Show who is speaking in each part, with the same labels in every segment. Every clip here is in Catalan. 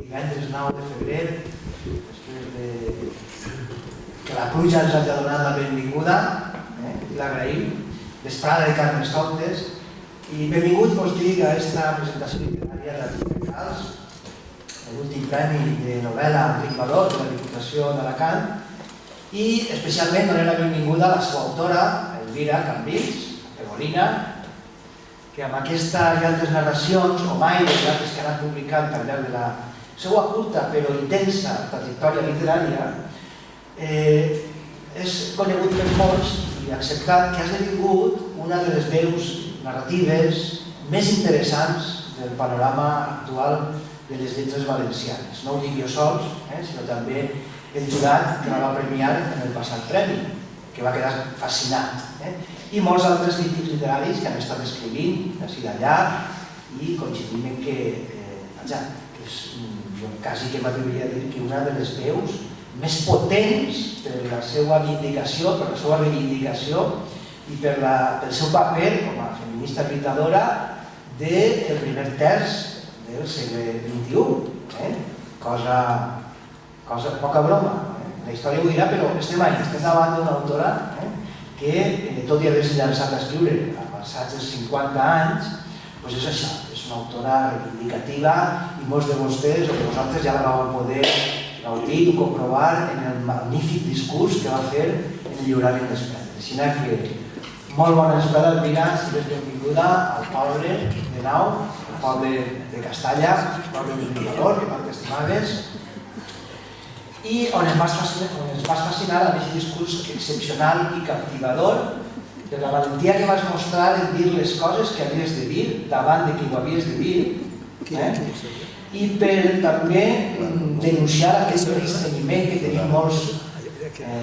Speaker 1: divendres 9 de febrer, després que la pluja ens hagi donat la benvinguda, i l'agraïm, vesprada de Carnestoltes, i benvinguts vos dic a aquesta presentació literària d'Enric Calç, l'últim premi de novel·la Enric Valor de la Diputació d'Alacant, i especialment donem la benvinguda a la seva autora, Elvira Cambrils, pegolina, que amb aquesta i altres narracions, o mai les altres que han anat publicant al llarg de la seva curta però intensa trajectòria literària, és conegut per molts i acceptat que ha esdevingut una de les veus narratives més interessants del panorama actual de les lletres valencianes. No ho dic jo sols, sinó també el jurat que la va premiar en el passat premi, que va quedar fascinat. I molts altres crítics literaris que han estat escrivint d'ací d'allà i coincidim en que jo quasi que m'atreviria a dir que una de les veus més potents per la seva vindicació, per la seva reivindicació i pel seu paper com a feminista lluitadora del primer terç del segle XXI. Cosa poca broma. La història ho dirà, però estem davant d'una autora que, tot i haver-se llançat a escriure a passats dels 50 anys, és això, és una autora reivindicativa i molts de vostès o de vosaltres ja la vau poder gaudir o comprovar en el magnífic discurs que va fer en el lliurament dels premis. Així que molt bona vesprada, Elvira, sigues benvinguda al poble de Nau, al poble de Castalla, al poble de Valor, que tant t'estimaves, i on ens vas fascinar amb aquest discurs excepcional i captivador de la valentia que vas mostrar en dir les coses que havies de dir davant de qui ho havies de dir i per també denunciar aquest menysteniment que tenim molts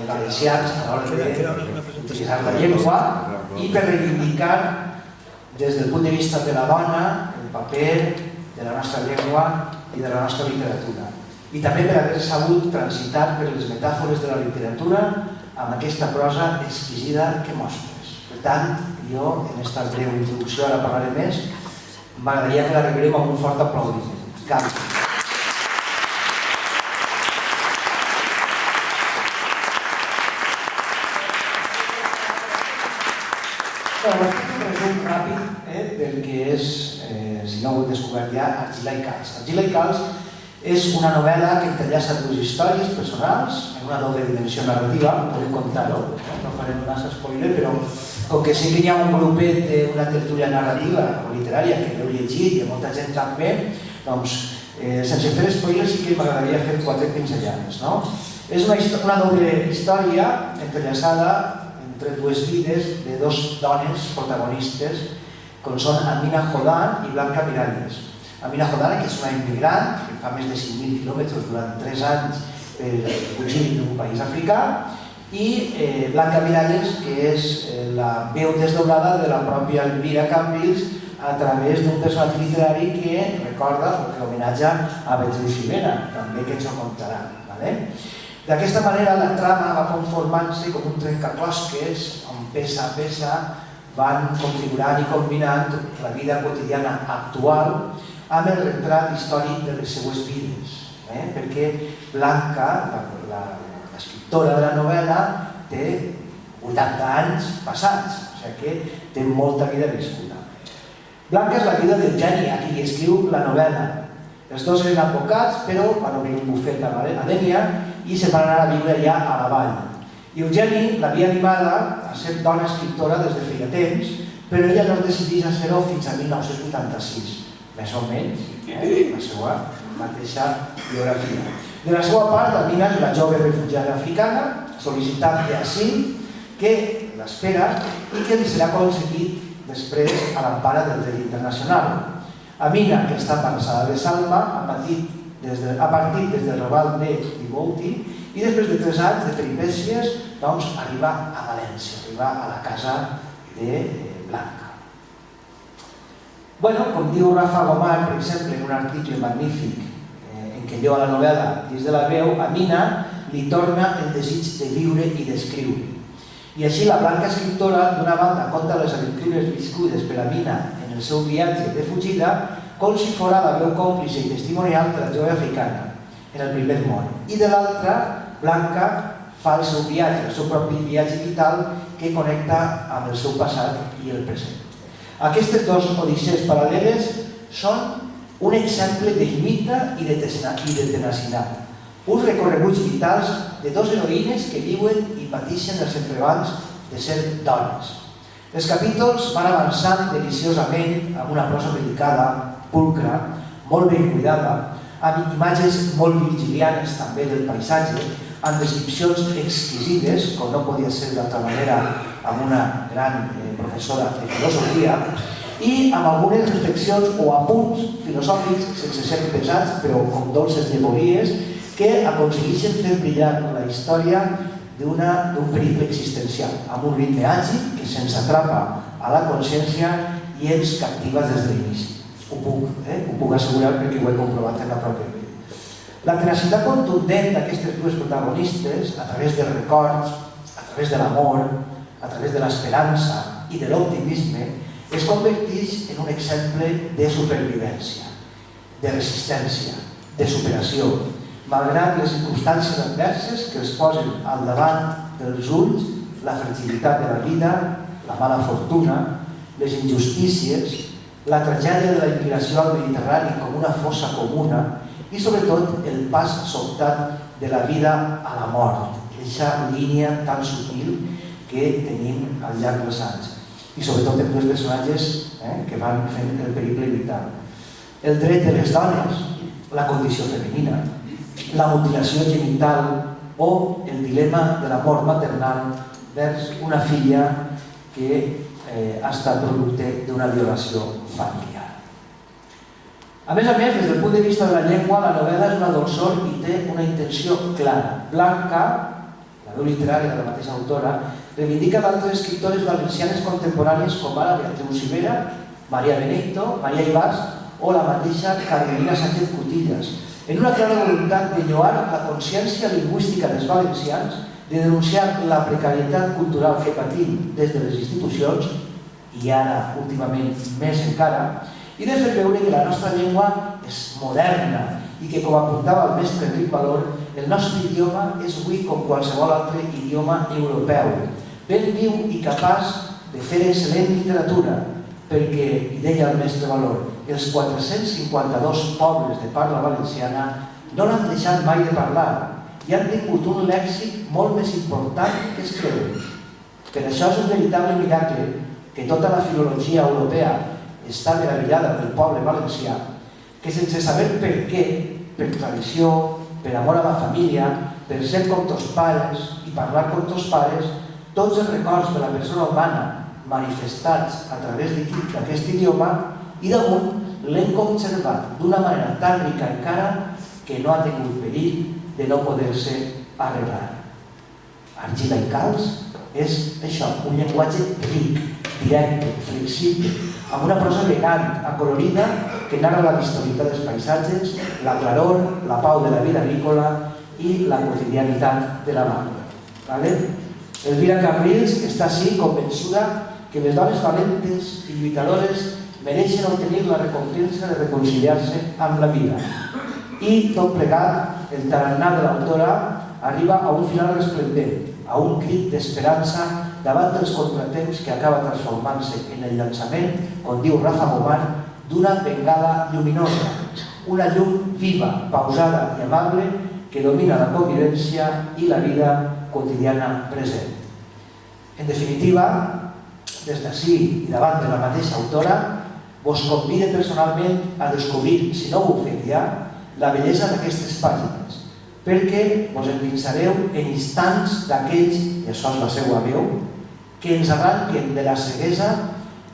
Speaker 1: valencians a l'hora d'utilitzar la llengua i per reivindicar des del punt de vista de la dona el paper de la nostra llengua i de la nostra literatura. I també per haver sabut transitar per les metàfores de la literatura amb aquesta prosa exquisida que mostres. Per tant, jo, en aquesta breu introducció, ara parlaré més, m'agradaria que la rebrem amb un fort aplaudiment. Gràcies. Vaig fer un resum ràpid del que és, si no ho heu descobert ja, Argila i Calç. Argila i Calç és una novel·la que entrellaça dues històries personals en una doble dimensió narrativa, podem contar-ho, no farem massa spoiler, però com que sé que hi ha un grupet d'una tertúlia narrativa o literària que l'heu llegit i molta gent també, doncs sense fer spoiler sí que m'agradaria fer 4 pinzellades. És una doble història entrellaçada entre dues vides de dues dones protagonistes com són Amina Jodan i Blanca Miralles. Amina Jodan, que és una immigrant que fa més de 5.000 quilòmetres durant 3 anys per fugir d'un país africà, i Blanca Miralles, que és la veu desdoblada de la pròpia Elvira Cambrils a través d'un personatge literari que recorda o que homenatja a Beatriu Sivena, també que ens ho contarà. D'aquesta manera la trama va conformant-se com un trencaclosques on peça a peça van configurant i combinant la vida quotidiana actual amb el retrat històric de les seues vides, perquè Blanca, l'escriptora de la novel·la, té 80 anys passats, o sigui que té molta vida viscuda. Blanca és la vida d'Eugeni, a qui li escriu la novel·la. Els dos eren advocats, però van obrir un bufet a Dénia i se'n van anar a viure allà a la vall. I Eugeni l'havia animada a ser dona escriptora des de feia temps, però ella no es decideix a ser-ho fins a 1986. Més o menys, la seva mateixa biografia. De la seva part, Amina és la jove refugiada africana, sol·licitant d'asil, que l'espera i que li serà concedit després a l'empara del dret internacional. Amina, que està embarassada de Salma, ha partit des del Raval de Djibouti i després de 3 anys de peripècies arriba a València, arriba a la casa de Blanca. Com diu Rafa Gomar, per exemple, en un article magnífic en què lloa la novel·la dins de la veu, Amina li torna el desig de viure i d'escriure. I així la Blanca escriptora, d'una banda, conta les aventures viscudes per Amina en el seu viatge de fugida, com si fos la veu còmplice i testimonial de la jove africana en el primer món. I de l'altra, Blanca fa el seu viatge, el seu propi viatge vital que connecta amb el seu passat i el present. Aquestes dues odissees paral·leles són un exemple de lluita i de tenacitat. Uns recorreguts vitals de dues heroïnes que viuen i pateixen els entrebancs de ser dones. Els capítols van avançant deliciosament amb una prosa delicada, pulcra, molt ben cuidada, amb imatges molt virgilianes també del paisatge, amb descripcions exquisides, com no podia ser d'altra manera amb una gran professora de filosofia, i amb algunes reflexions o apunts filosòfics sense ser pesats, però com dolces llemolies, que aconsegueixen fer brillar la història d'un periple existencial, amb un ritme àgil que se'ns atrapa a la consciència i ens captiva des de l'inici. Ho puc assegurar perquè ho he comprovat en la pròpia vida. La tenacitat contundent d'aquestes dues protagonistes, a través dels records, a través de l'amor, a través de l'esperança i de l'optimisme, es converteix en un exemple de supervivència, de resistència, de superació, malgrat les circumstàncies adverses que els posen al davant dels ulls, la fragilitat de la vida, la mala fortuna, les injustícies, la tragèdia de la immigració al Mediterrani com una fossa comuna i sobretot el pas sobtat de la vida a la mort, aquesta línia tan sutil que tenim al llarg dels anys. I sobretot els dos personatges que van fent el periple vital. El dret de les dones, la condició femenina, la mutilació genital o el dilema de la mort maternal vers una filla que ha estat producte d'una violació familiar. A més, des del punt de vista de la llengua, la novel·la és una dolçor i té una intenció clara. Blanca, la veu literària de la mateixa autora, reivindica d'altres escriptores valencianes contemporànies com ara Beatriu Ribera, Maria Benito, Maria Ibars o la mateixa Carmelina Sánchez Cutillas, en una clara voluntat de lloar la consciència lingüística dels valencians, de denunciar la precarietat cultural que patim des de les institucions, i ara, últimament, més encara, i de fer veure que la nostra llengua és moderna i que, com apuntava el mestre Enric Valor, el nostre idioma és avui com qualsevol altre idioma europeu, ben viu i capaç de fer excel·lent literatura, perquè, i deia el mestre Valor, els 452 pobles de parla valenciana no l'han deixat mai de parlar i han tingut un lèxic molt més important que es creuen. Per això és un veritable miracle que tota la filologia europea està meravellada pel poble valencià, que sense saber per què, per tradició, per amor a la família, per ser com tos pares i parlar com tos pares, tots els records de la persona humana manifestats a través d'aquest idioma i damunt l'hem conservat d'una manera tan rica encara que no ha tingut perill de no poder-se arreglar. Argila i calç és això, un llenguatge ric, directe, flexible, amb una prosa elegant, acolorida, que narra la vistoritat dels paisatges, la claror, la pau de la vida agrícola i la quotidianitat de la banda. Elvira Cambrils està així convençuda que les dones valentes i lluitadores mereixen obtenir la recompensa de reconciliar-se amb la vida. I, tot plegat, el tarannà de l'autora arriba a un final resplendent, a un crit d'esperança davant dels contratemps que acaba transformant-se en el llançament, com diu Rafa Momar, d'una bengala lluminosa, una llum viva, pausada i amable que domina la convivència i la vida quotidiana present. En definitiva, des d'ací i davant de la mateixa autora, vos convide personalment a descobrir, si no ho heu fet ja, la bellesa d'aquestes pàgines, perquè vos endinsareu en instants d'aquells, i això és la seva veu, que ens arranquen de la ceguesa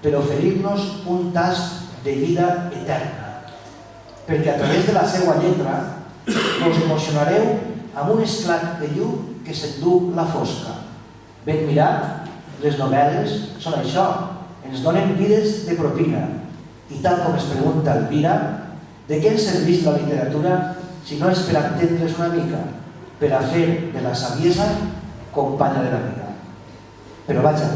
Speaker 1: per oferir-nos un tast de vida eterna. Perquè a través de la seva lletra vos emocionareu amb un esclat de llum que s'endú la fosca. Ben mirat, les novel·les són això, ens donen vides de propina. I tal com es pregunta Elvira, de què ens serveix la literatura si no és per entendre's una mica, per a fer de la saviesa companya de la vida? Però vaja,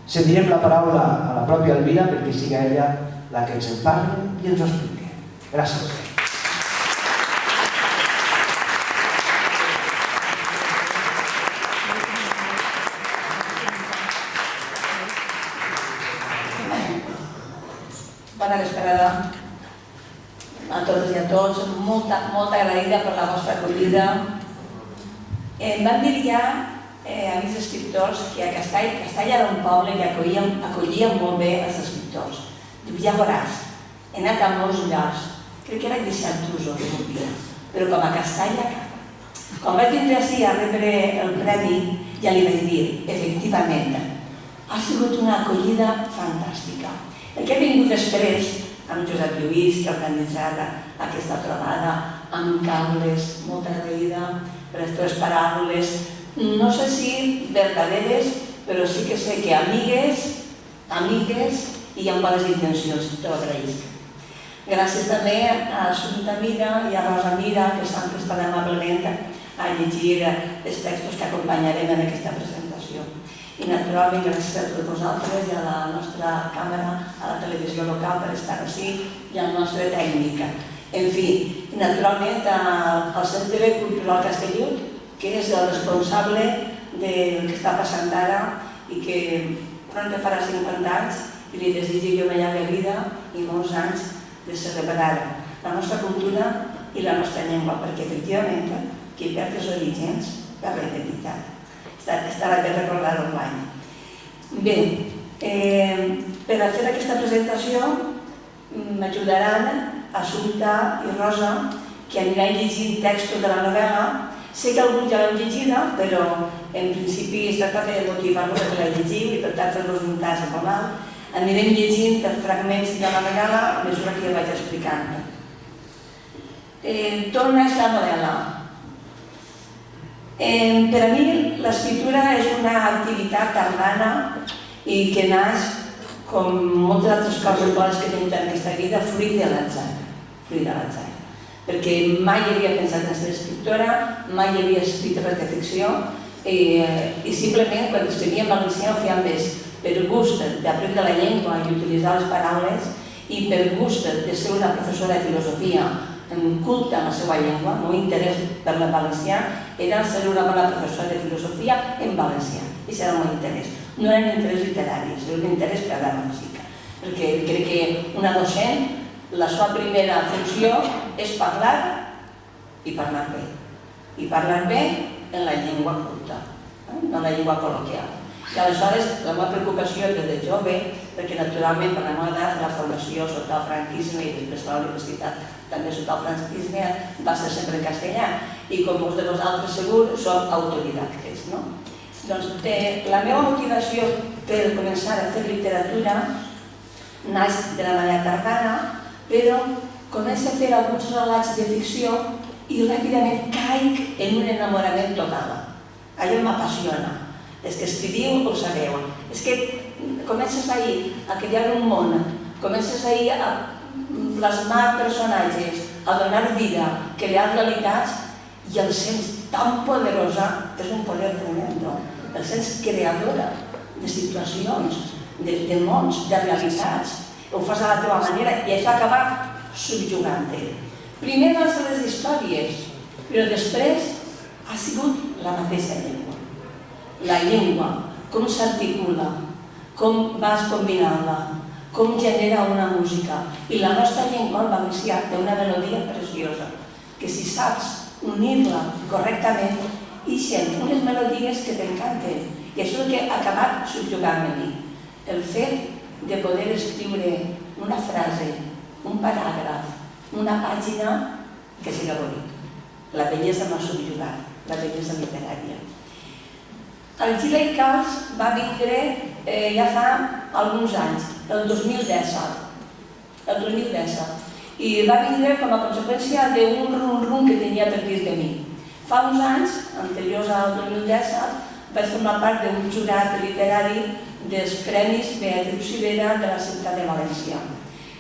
Speaker 1: cedirem la paraula a la pròpia Elvira perquè siga ella la que ens en parli i ens ho expliqui. Gràcies.
Speaker 2: Bona vesprada a totes i a tots. Molt agraïda per la vostra acollida. Em van dir ja, amics escriptors, que a Castalla era un poble que acollia molt bé els escriptors. Diu, ja veuràs, he anat a molts llocs, crec que era Guixartuso, que m'ho però com a Castalla cap. Quan vaig vindre així a rebre el premi, ja li vaig dir, efectivament, ha sigut una acollida fantàstica. El que ha vingut després, amb Josep Lluís, que ha organitzat aquesta trobada, amb Carles, molt agraïda per les teves paraules, no sé si verdaderes, però sí que sé que amigues i amb bones intencions, t'ho agraïsc. Gràcies també a Assumpta Mira i a Rosa Mira, que s'han prestat amablement a llegir els textos que acompanyarem en aquesta presentació. I naturalment gràcies a tots vosaltres i a la nostra càmera, a la televisió local per estar així i al nostre tècnic. En fi, i naturalment al Centre Cultural Castellut, que és el responsable del que està passant ara i que pront farà 50 anys i li desitjo jo una llarga vida i molts anys de celebrar la nostra cultura i la nostra llengua, perquè efectivament qui perd els orígens perd la identitat. Estarà bé recordar-ho l'any. Bé, per a fer aquesta presentació m'ajudaran Assumpta i Rosa, que aniran llegint textos de la novel·la. Sé que alguns ja l'han llegida, però en principi es tracta de motivar-vos que la llegiu i per tant fer-vos un tas a mal. Anirem llegint fragments de la novel·la a mesura que ja vaig explicant. D'on neix la novel·la? Per a mi l'escriptura és una activitat tardana i que naix, com moltes altres coses bones que tenim en aquesta vida, fruit de l'atzar. Perquè mai havia pensat en ser escriptora, mai havia escrit res de ficció i simplement quan escrivia en valencià ho feia més per gust d'aprendre la llengua i utilitzar les paraules i per gust de ser una professora de filosofia culta en la seva llengua. El meu interès per el valencià era ser una bona professora de filosofia en valencià. Aquest era el meu interès. No era un interès literari, era un interès per la música. Perquè crec que una docent, la seva primera funció és parlar i parlar bé. I parlar bé en la llengua culta, no en la llengua col·loquial. I aleshores la meva preocupació des de jove, perquè naturalment per la meva edat la formació sota el franquisme i després a la universitat també sota el franquisme va ser sempre en castellà i com molts de vosaltres segur som autodidactes. Doncs la meva motivació per començar a fer literatura naix de la manera tardana, però començo a fer alguns relats de ficció i ràpidament caic en un enamorament total. Allò m'apassiona. Els que escriviu ho sabeu. És que comences ahir a crear un món, comences ahir a plasmar personatges, a donar vida, crear realitats i el sents tan poderosa, és un poder tremendo. El sents creadora de situacions, de mons, de realitats. Ho fas a la teva manera i això acaba subjugant-te. Primer van ser les històries, però després ha sigut la mateixa llengua. La llengua, com s'articula, com vas combinant-la, com genera una música. I la nostra llengua, el valencià, té una melodia preciosa, que si saps unir-la correctament, ixen unes melodies que t'encanten. I això és el que ha acabat subjugant-me a mi. El fet de poder escriure una frase, un paràgraf, una pàgina que siga bonic. La bellesa m'ha subjugat, la bellesa literària. El Gil·les Camps va vindre ja fa alguns anys, el 2017. I va vindre com a conseqüència d'un rum-rum que tenia per dins de mi. Fa uns anys, anteriors al 2017, vaig formar part d'un jurat literari dels Premis Beatriu Sivera de la ciutat de València.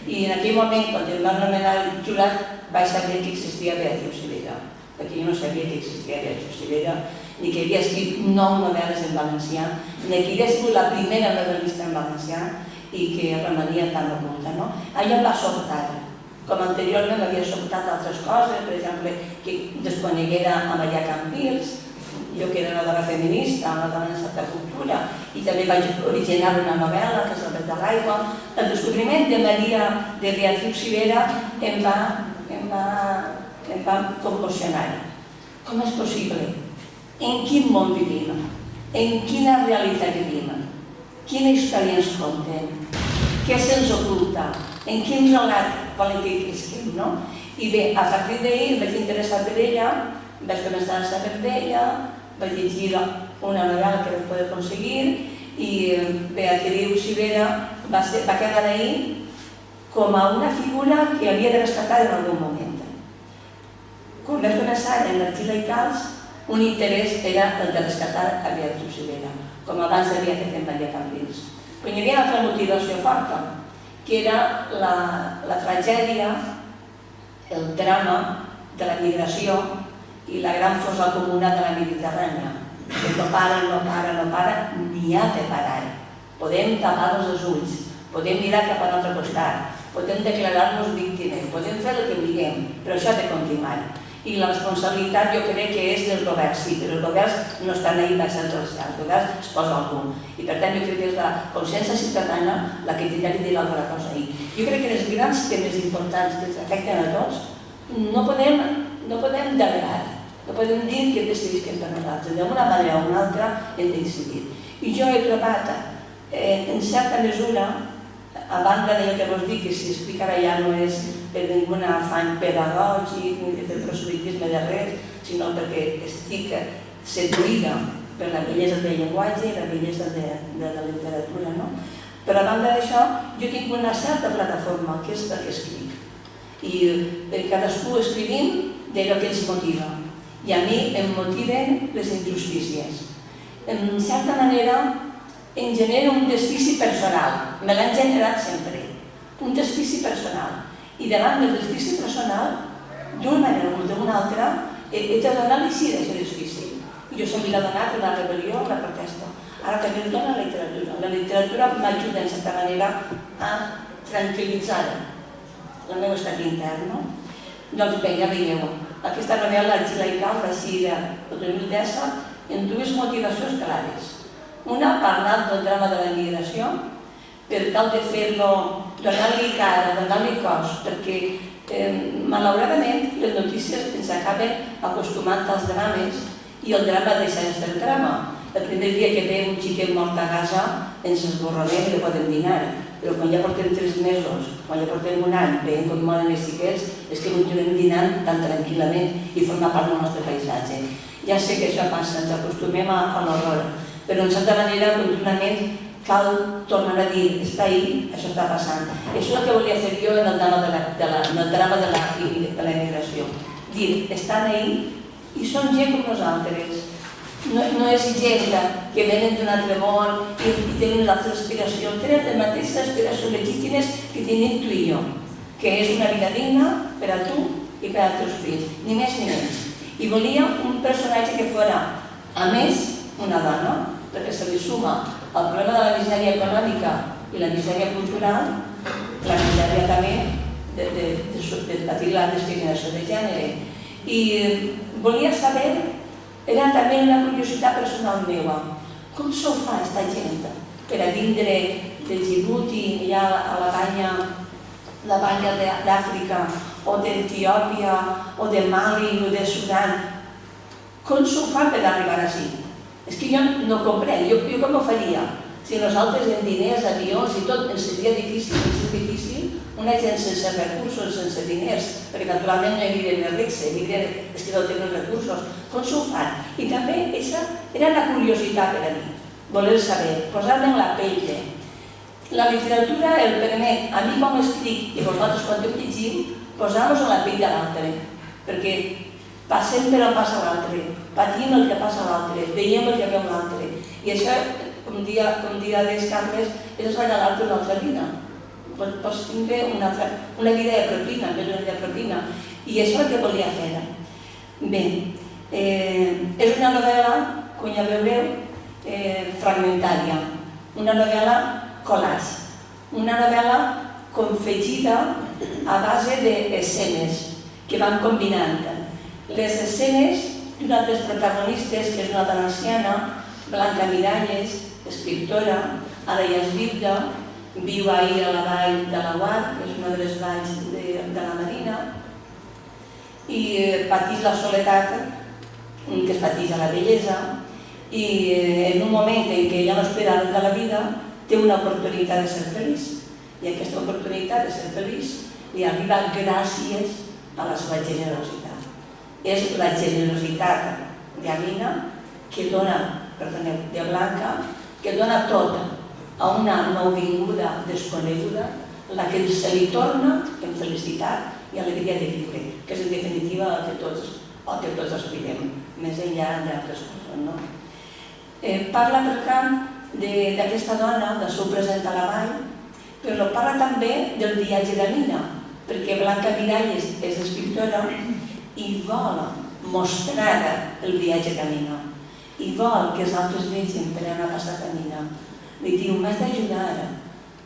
Speaker 2: I en aquell moment, quan em van nomenar el jurat, vaig saber que existia Beatriu Sivera. Perquè jo no sabia que existia Beatriu Sivera, ni que havia escrit 9 novel·les en valencià, ni que havia sigut la primera novel·lista en valencià i que romania tan oculta. Allò em va sobtar, com anteriorment m'havia sobtat altres coses, per exemple, que desconeguera a Maria Campils, jo que era una dona feminista, una dona de certa cultura, i també vaig originar una novel·la, que és El vet de l'aigua. El descobriment de Beatriu Sivera em va commocionar. Com és possible? En quin món vivim? En quina realitat vivim? Quina història ens conten? Què se'ns oculta? En quin relat volen que visquem, no? I bé, a partir d'ahir em vaig interessar per ella, vaig començar a saber d'ella, vaig llegir una novel·la que vaig poder aconseguir i Beatriu Sivera va quedar ahir com a una figura que havia de rescatar en algun moment. Quan vaig començar en l'Argila i Calç, un interès era el de rescatar a Beatriu Sivera, com abans havia fet en Maria Campils. Però hi havia una altra motivació forta, que era la tragèdia, el drama de la migració i la gran fossa comuna de la Mediterrània, que no para, ni ha de parar. Podem tapar-nos els ulls, podem mirar cap a l'altre costat, podem declarar-nos víctimes, podem fer el que vulguem, però això ha de continuar. I la responsabilitat jo crec que és dels governs, sí, però els governs no estan ahí baixant els cels, els governs es posa algun. I per tant jo crec que és la consciència ciutadana la que tindrà que dir alguna cosa ahí. Jo crec que els grans temes importants que ens afecten a tots no podem delegar, no podem dir que decidisquem per nosaltres, d'alguna manera o una altra hem de decidir. I jo he trobat, en certa mesura, a banda d'allò que vos dic, que si explica ara ja no és per ningú afany pedagògic ni de fer proselitisme de res, sinó perquè estic seduïda per la bellesa del llenguatge i la bellesa de la literatura. Però a banda d'això, jo tinc una certa plataforma, que és la que escric. I cadascú escrivim d'allò que ens motiva. I a mi em motiven les injustícies. En certa manera, em genera un desfici personal. Me l'han generat sempre. Un desfici personal. I davant del desfici personal, d'una manera o d'una altra, he de donar l'eixida a aquest desfici. Jo sempre l'he donat la rebel·lió, la protesta. Ara també em dona la literatura. La literatura m'ajuda, en certa manera, a tranquil·litzar el meu estat intern. Doncs bé, ja veieu, aquesta novel·la, Argila i Calç, el 2017, amb dues motivacions clares. Una, parlar del drama de la migració, per tal de fer-lo, donar-li cara, donar-li cos, perquè malauradament les notícies ens acaben acostumant als drames i el drama deixa de ser drama. El primer dia que ve un xiquet mort a Gaza ens esborronem i no podem dinar, però quan ja portem 3 mesos, quan ja portem un any, veiem com moren els xiquets, és que continuem dinant tan tranquil·lament i forma part del nostre paisatge. Ja sé que això passa, ens acostumem a l'horror, però en certa manera, contínuament, cal tornar a dir, està ahí, això està passant. Això és el que volia fer jo en el drama de la immigració. Dir, estan ahí i són gent com nosaltres. No és gent que venen d'un altre món i tenen una altra aspiració, tenen les mateixes aspiracions legítimes que tenim tu i jo, que és una vida digna per a tu i per als teus fills, ni més ni menys. I volia un personatge que fos, a més, una dona, perquè se li suma el problema de la misèria econòmica i la misèria cultural, la misèria també de patir la discriminació de gènere. I volia saber, era també una curiositat personal meva, com s'ho fa aquesta gent per a vindre de Djibouti, allà a la banya d'Àfrica, o d'Etiòpia, o de Mali, o de Sudan. Com s'ho fa per arribar així? És que jo no comprenc, jo com ho faria? Si nosaltres en diners, avions i tot ens seria difícil, una gent sense recursos, sense diners, perquè naturalment no emigren els rics, emigren els que no tenen recursos, com s'ho fan? I també aquesta era la curiositat per a mi, voler saber, posar-me en la pell. La literatura el permet, a mi quan escric i vosaltres quan ho llegim, posar-nos en la pell de l'altre, perquè passem per on passa l'altre, patim el que passa l'altre, veiem el que veu l'altre. I això, com dia Descartes, és regalar-te una altra vida. Pots tindre una vida de propina, més una vida de propina. I això és el que volia fer. Bé, és una novel·la, com ja veureu, fragmentària. Una novel·la collage. Una novel·la confegida a base d'escenes que van combinant. Les escenes d'una de les protagonistes, que és una dona anciana, Blanca Miralles, escriptora, ara ja és vídua, viu ahir a la vall de la Guard, que és una de les valls de la Marina, i pateix la soledat, que es pateix a la bellesa, i en un moment en què ja no espera res de la vida, té una oportunitat de ser feliç. I aquesta oportunitat de ser feliç li arriba gràcies a la seva generositat. És la generositat d'Amina de Blanca, que dona tot a una nouvinguda desconeguda, la que se li torna en felicitat i alegria de viure, que és en definitiva el que tots aspirem, més enllà d'altres coses. Parla, per tant, d'aquesta dona, del seu present a la vall, però parla també del viatge d'Amina, perquè Blanca Miralles és escriptora i vol mostrar el viatge d'Amina, i vol que els altres vegin per on ha passat Amina. Li diu, m'has d'ajudar,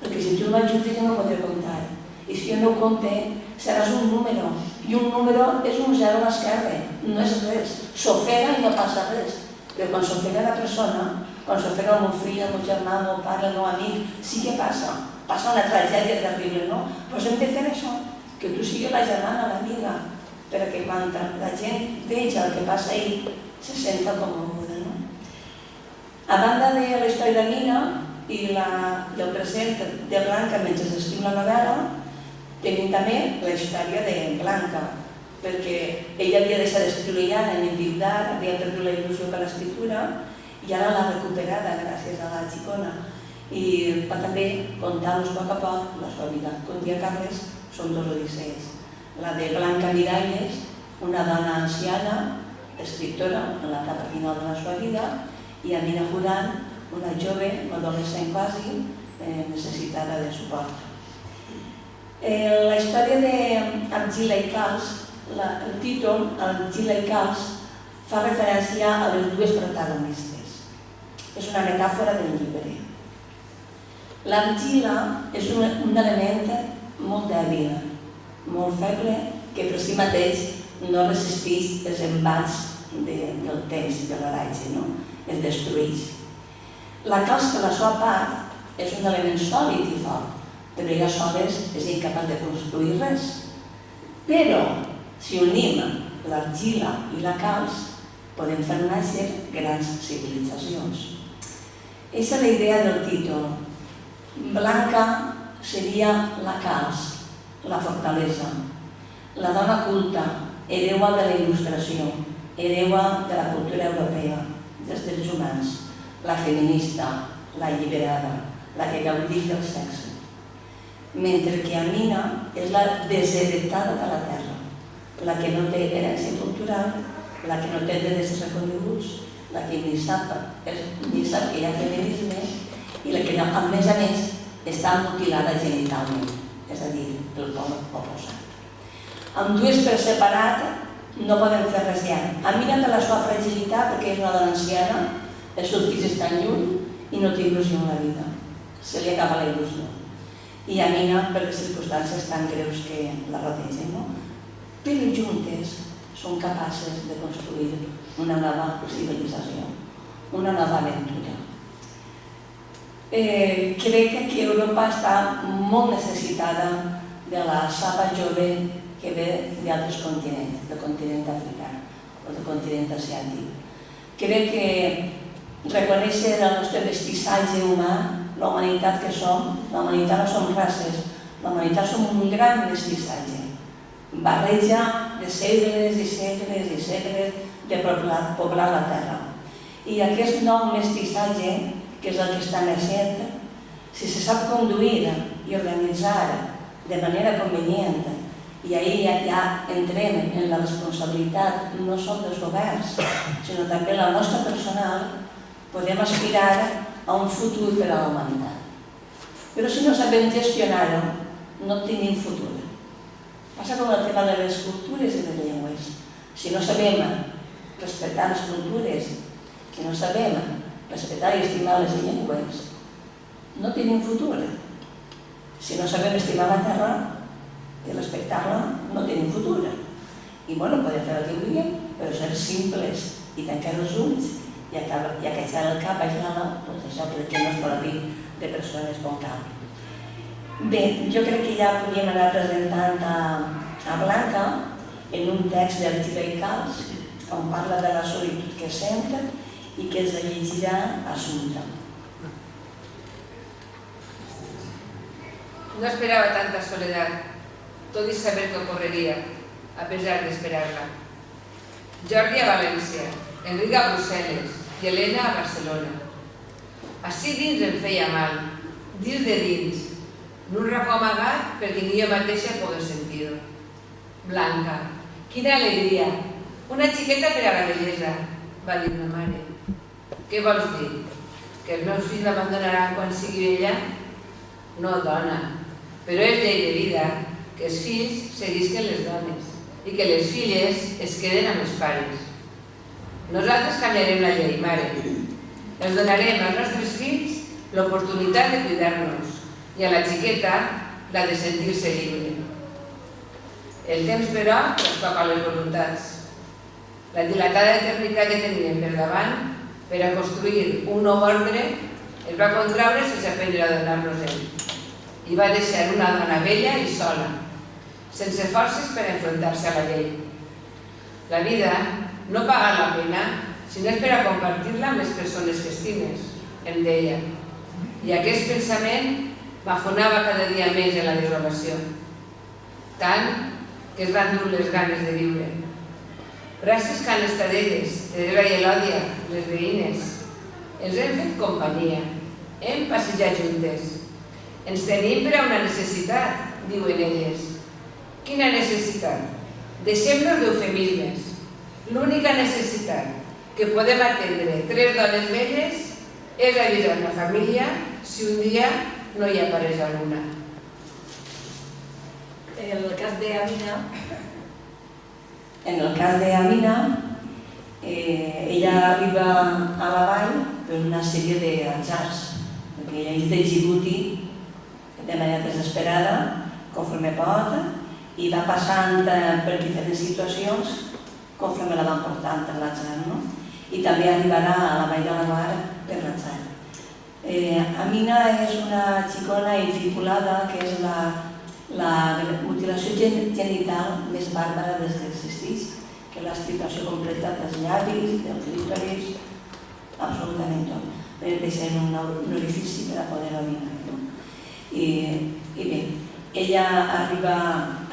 Speaker 2: perquè si tu no m'ajudes jo no podré comptar, i si jo no compte seràs un número, i un número és un 0 a l'esquerra, no és res, s'ofega i no passa res. Però quan s'ofega la persona, quan s'ofega el meu fill, el meu germà, el meu pare, el meu amic, sí que passa una tragèdia terrible, no? Però hem de fer això, que tu siguis la germana, l'amiga, perquè quan la gent veja el que passa ahir, se senta commoguda, no? A banda de la història d'Amina i el present de Blanca mentre s'escriu la novel·la, tenim també la història de Blanca, perquè ella havia deixat d'escriure ja en enviudar, havia perdut la il·lusió per l'escriptura i ara l'ha recuperada gràcies a la xicona. I va també contar-nos a poc a poc la seva vida. Com dia Carles, són dos odissees. La de Blanca Miralles, una dona anciana, escriptora en la etapa final de la seva vida, i Amina Juran, una jove, adolescent quasi, necessitada de suport. La història d'Argila i Calç, el títol, Argila i Calç, fa referència a les dues protagonistes. És una metàfora del llibre. L'argila és un element molt dèbil, molt feble, que per si mateix no resisteix els embats del temps, de l'oratge, es destrueix. La calç, per la seva part, és un element sòlid i fort, però ella soles és incapaç de construir res. Però, si unim l'argila i la calç, podem fer néixer grans civilitzacions. Aquesta és la idea del títol. Blanca seria la calç, la fortalesa, la dona culta, hereua de la il·lustració, hereua de la cultura europea, dels drets humans, la feminista, la alliberada, la que gaudix del sexe. Mentre que Amina és la desheretada de la terra, la que no té herència cultural, la que no té drets reconeguts, la que ni sap que hi ha feminisme i la que, a més, està mutilada genitalment, és a dir, pel pol oposat. Amb dues per separat no podem fer res ja. Amina per la seva fragilitat, perquè és una dona anciana, els seus fills estan lluny i no té il·lusió en la vida. Se li acaba la il·lusió. I Amina per les circumstàncies tan greus que la rodegen, no? Però juntes són capaces de construir una nova civilització, una nova aventura. Crec que aquí Europa està molt necessitada de la saba jove que ve d'altres continents, del continent africà o del continent asiàtic. Crec que reconèixer el nostre mestissatge humà, la humanitat que som, la humanitat no som races, la humanitat som un gran mestissatge, barreja de segles i segles i segles de poblar la terra. I aquest nou mestissatge, que és el que està naixent, si se sap conduir i organitzar de manera convenient, i ahir ja entrem en la responsabilitat no sols dels governs, sinó també la nostra personal, podem aspirar a un futur per a la humanitat. Però si no sabem gestionar-ho, no tenim futur. Passa com el tema de les cultures i les llengües. Si no sabem respectar les cultures, si no sabem respectar i estimar les llengües, no tenim futur. Si no sabem estimar la terra, i respectar-la no tenim futur. I bueno, podem fer el que vulguem, però ser simples i tancar els ulls i acaixar el cap, doncs això crec que no és propi de persones com cal. Bé, jo crec que ja podríem anar presentant a Blanca en un text d'Argila i Calç on parla de la solitud que sent i que es llegirà Assumpta.
Speaker 3: No esperaba tanta soledad, todo y saber que ocurriría, a pesar de esperarla. Jordi a València, Enric a Brussel·les i Helena a Barcelona. Així dins em feia mal, dins de dins, en un racó amagat perquè ni jo mateixa pogués sentir-ho. Blanca, quina alegria, una xiqueta per a la bellesa, va dir ma mare. Què vols dir? Que els meus fills m'abandonaran quan sigui vella? No, dona, però és llei de vida que els fills seguisquen les dones i que les filles es queden amb els pares. Nosaltres canviarem la llei, mare. Els donarem als nostres fills l'oportunitat de cuidar-nos i a la xiqueta la de sentir-se lliure. El temps, però, trastoca les voluntats. La dilatada eternitat que teníem per davant per a construir un nou ordre es va contraure sense aprendre a donar-nos ell. I va deixar una dona vella i sola, sense forces per enfrontar-se a la llei. La vida no paga la pena si no és per a compartir-la amb les persones que estimes, em deia. I aquest pensament m'afonava cada dia més en la desolació. Tant que es van dur les ganes de viure. Gràcies que han estat elles, Teresa i Elòdia, les veïnes. Ens hem fet companyia, hem passejat juntes. Ens tenim per a una necessitat, diuen elles. Quina necessitat? Deixem-nos d'eufemismes. L'única necessitat que podem atendre 3 dones velles és avisar una família si un dia no hi apareix alguna.
Speaker 2: En el cas d'Amina, ella arriba a la vall per una sèrie d'atzars, perquè ella és de Djibouti de manera desesperada, conforme pot, i va passant per diferents situacions conforme la van portant per l'atzar, no? I també arribarà a la vall de la Mar per l'atzar. Amina és una xicona inficulada que és la mutilació genital més bàrbara des que existeix, que és l'extirpació completa dels llavis, del clítoris, absolutament tot. Per deixar un orifici per a poder orinar. I bé, ella arriba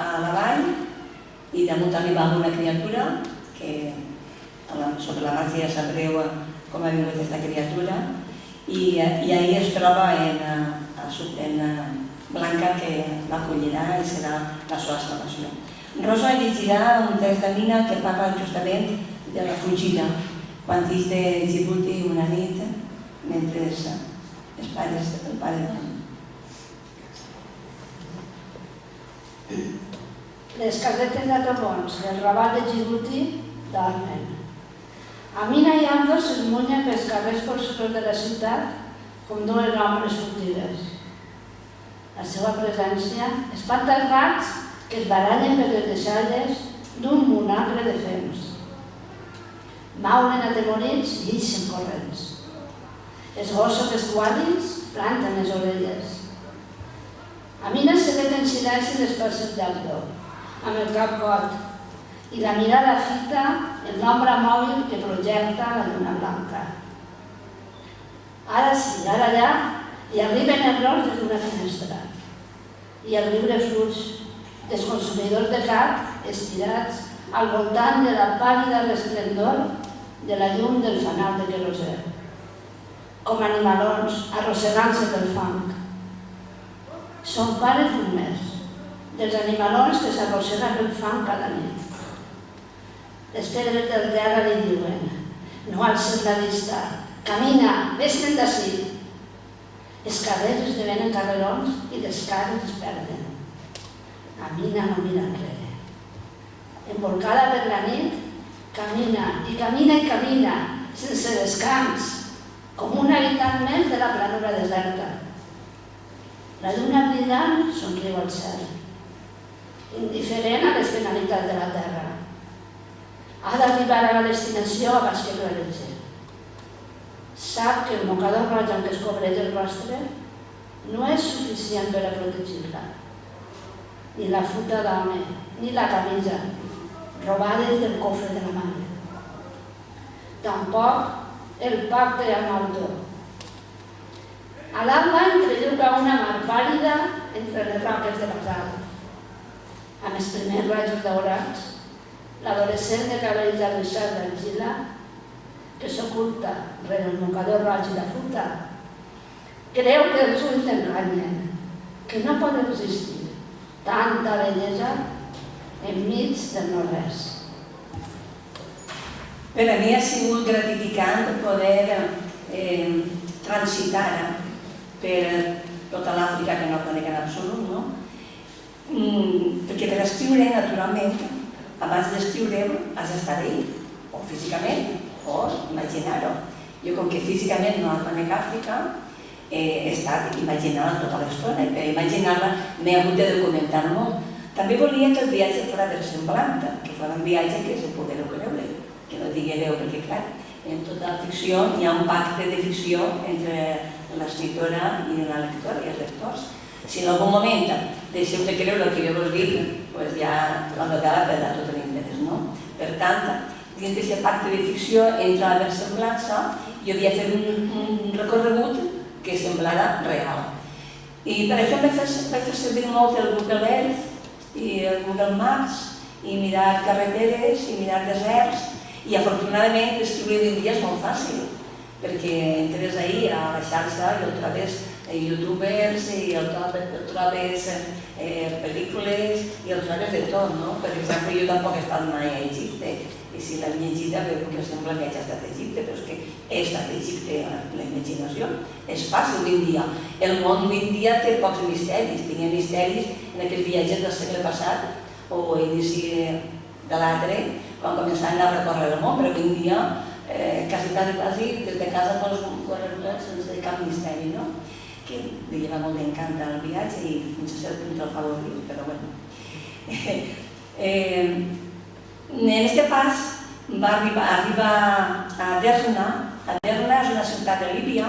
Speaker 2: a la vall i damunt arriba amb una criatura que sobre la marxa ja sabreu com ha vingut aquesta criatura i ahir es troba en Blanca que l'acollirà i serà la seva salvació. Rosa llegirà un text d'Amina que parla justament de la fugida quan ix de Djibouti una nit mentre els pares del pare dormen.
Speaker 4: Les casetes de Tomons del Rabat de Djibouti dormen. Amina i Amdos es munyen pels carrers polsosos de la ciutat com dues ombres fugitives. La seva presència espanta els rats que es barallen per les deixalles d'un monacre de fems. Maulen atemorits i ixen corrents. Els gossos esquàdils planten les orelles. Amina se ve en silenci les passes d'Amdo, amb el cap cot, i la mirada fita en l'ombra mòbil que projecta la lluna blanca. Ara sí, ara allà, i arriben errors des d'una finestra. I el riure fluix dels consumidors de carn estirats al voltant de la pàl·lida resplendor de la llum del fanal de querosè, com animalons arrossegant-se pel fang. Són pares rumers dels animalons que s'arrosseguen pel fang cada nit. Les pedres del terra li diuen: no alces la vista, camina, vés-te'n d'ací. Els carrers esdevenen carrerons i les cares es perden. Amina no mira enrere. Embolcada per la nit, camina i camina i camina, sense descans, com un habitant més de la planura deserta. La lluna brillant somriu al cel. indiferent a les penalitats de la terra. Ha d'arribar a la destinació abans que clareja. Sap que el mocador roig amb què es cobreix el rostre no és suficient per a protegir-la. Ni la futa d'home, ni la camisa, robades del cofre de la mare. Tampoc el pacte amb l'autor. A l'alba entrelluca una mar pàl·lida entre les roques de la casa. Amb els primers rajos daurats, l'adolescent de cabells arrissats d'argila, que s'oculta rere el mocador roig i la fusta, creu que els ulls l'enganyen, que no pot resistir tanta bellesa enmig del no-res.
Speaker 2: Per a mi ha sigut gratificant poder transitar per tota l'Àfrica que no conec en absolut, no? Perquè per escriure, naturalment, abans d'escriure has d'estar-hi, o físicament, o imaginar-ho. Jo, com que físicament no conec Àfrica, he estat imaginant tota l'estona, i per imaginar-la m'he hagut de documentar molt. També volia que el viatge fos versemblant, que fos un viatge que se poguera creure, que no diguereu, perquè clar, en tota la ficció hi ha un pacte de ficció entre l'escriptora i la lectora i els lectors. Si en algun moment deixeu de creure el que jo vos dic, doncs ja la novel·la perdrà tot l'interès, no? Per tant, dins d'aquest pacte de ficció entre la versemblança, jo havia fet un recorregut que semblara real. I per això vaig fer servir molt el Google Earth i el Google Maps, i mirar carreteres, i mirar deserts, i afortunadament escriure avui dia és molt fàcil, perquè entres ahir a la xarxa i el trobes youtubers, i el trobes pel·lícules, i el trobes de tot, no? Per exemple, jo tampoc he estat mai a Egipte, i si l'he llegida veu que sembla que hagi estat a Egipte, però és que he estat a Egipte, la imaginació és fàcil avui dia. El món avui dia té pocs misteris, tenia misteris en aquests viatges del segle passat o a inici de l'altre, quan començaven a recórrer el món, però avui dia quasi des de casa pots córrer tot sense cap misteri, no? Que li lleva molt d'encant al viatge i fins a cert punt el favorit, però bueno. En aquest pas va arribar a Derna. Derna és una ciutat de Líbia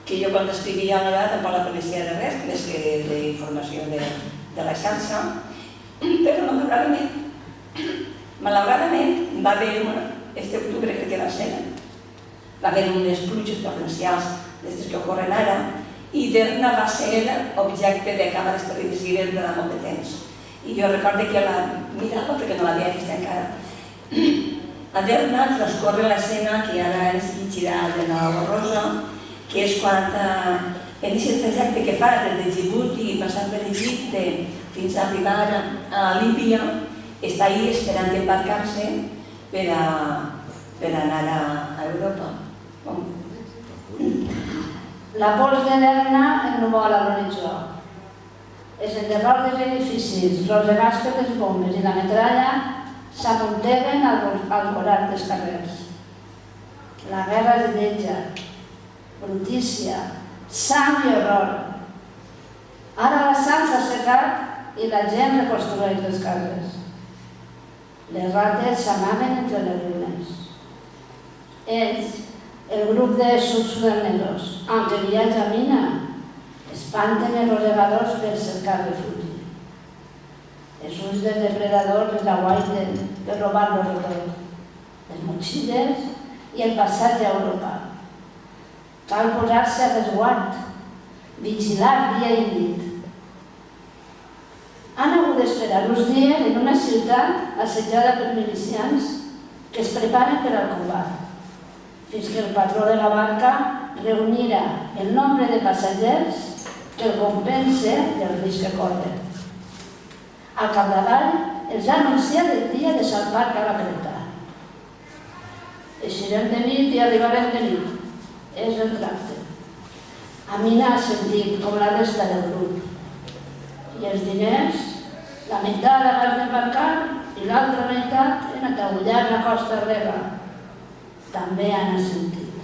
Speaker 2: que jo quan escrivia la novel·la tampoc la coneixia de res, més que d'informació de la xarxa, però malauradament va haver, este octubre crec que va ser, va haver unes pluges torrencials d'aquestes que ocorren ara, i Derna va ser objecte de càmeres televisives durant molt de temps. I jo recordo que la mirava perquè no l'havia vist encara. A Derna transcorre l'escena que ara ens llegirà de nou Rosa, que és quan en aquest trajecte que fa des de Djibouti passant per Egipte fins a arribar a Líbia, està ahí esperant embarcar-se per anar a Europa.
Speaker 4: La pols de Derna ennuvola l'horitzó. Els enderrocs dels edificis, rosegats per les bombes i la metralla s'amunteguen al volat dels carrers. La guerra és lletja, brutícia, sang i horror. Ara la sang s'ha assecat i la gent reconstrueix les cases. Les rates s'amaguen entre les runes. Ells, el grup de sud-sudanesos, amb què viatja a Mina, espanten els rosegadors per cercar refugi. Els ulls dels depredadors els aguaiten per robar-los tot, les motxilles i el passatge a Europa. Cal posar-se a resguard, vigilar dia i nit. Han hagut d'esperar uns dies en una ciutat assetjada per milicians que es preparen per al combat, fins que el patró de la barca reunirà el nombre de passatgers que el compense del risc que corren. Al capdavall els ha anunciat el dia de salvar cada creta. Eixirem de nit i arribarem de nit. És el tracte. A mi n'ha sentit com la resta del grup. I els diners, la meitat abans d'embarcar i l'altra meitat en atagullar la costa rega. També han sentit.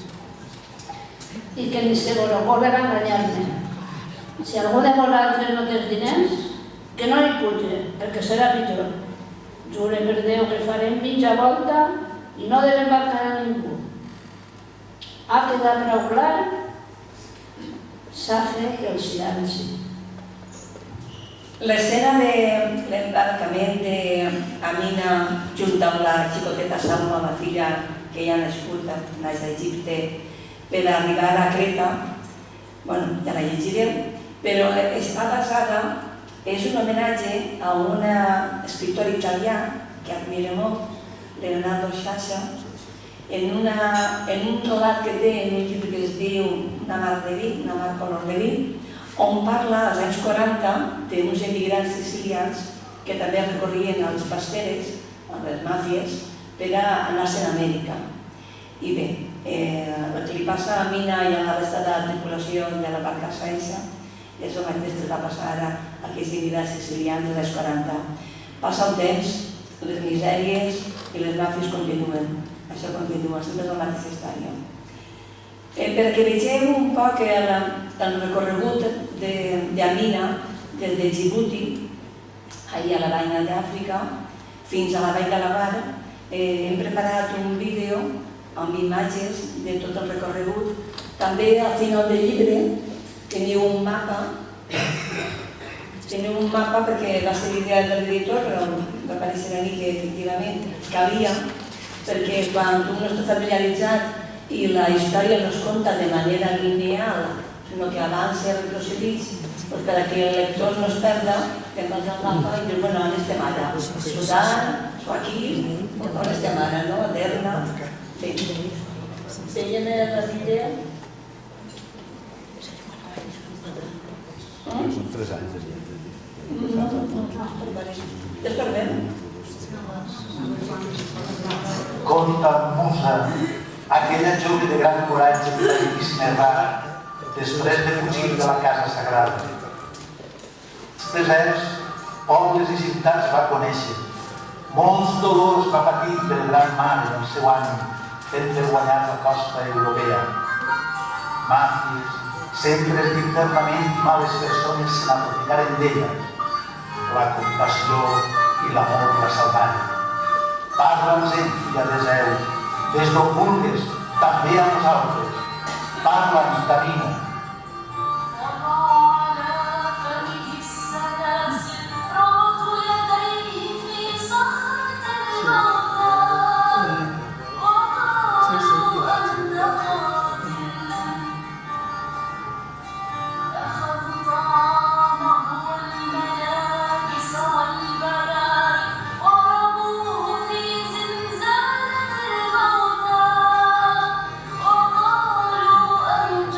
Speaker 4: I que ni se vos ocorre enganyar-me. Si algú de vosaltres no té diners, que no hi puge, perquè serà pitjor. Jure per Déu que farem mitja volta i no devem embarcar a ningú. Ha quedat prou clar? S'ha fet el silenci.
Speaker 2: L'escena de l'embarcament d'Amina junt amb la xicoteta Salma, la filla que ja ha nascut, naix a Egipte, per arribar a Creta, bueno, ja la llegirem, però està basada, és un homenatge a un escriptor italià que admira molt, Leonardo Sciascia, en un relat que té en un llibre que es diu Una mar de vi, una mar color de vi, on parla als anys 40 d'uns emigrants sicilians que també recorrien als pasteres, a les màfies, per anar-se'n a Amèrica. I bé, el que li passa a Mina i a la resta de la tripulació de la barca Saïssa és el mateix que va passar ara a aquells emigrants sicilians dels anys 40. Passa el temps, les misèries i les màfies continuen. Això continua, sempre és la mateixa història. Perquè vegem un poc el recorregut d'Amina des de Djibouti, allà a la Banya d'Àfrica, fins a la Vall de la Mar, hem preparat un vídeo amb imatges de tot el recorregut. També al final del llibre teniu un mapa perquè va ser l'idea de l'editor, però va aparèixer a mi que efectivament calia, perquè quan tu no estàs familiaritzat i la història no es conta de manera lineal, sinó que avança i retrocedeix, per que el lector no es perda, te'n vas al mapa i dius, bueno, on estem ara? Sudan, aquí, on estem ara, no? A Derna. Veiem la idea?
Speaker 1: Són 3 anys de
Speaker 2: Destornem.
Speaker 1: Conta, musa, aquella jove de gran coratge que va difícil errar després de fugir de la casa sagrada. Els deserts, pobles i ciutats va conèixer. Molts dolors va patir per el gran mar en el seu ànim, fent-li guanyar la costa europea. Màfies, centres d'internament i males persones se n'aprofitaren d'elles. La compassió i l'amor la salvaren. Parla'ns ell, filla de Zeus, des d'on vulgues, també a nosaltres. Parla'ns d'Amina.
Speaker 5: وقالوا أنت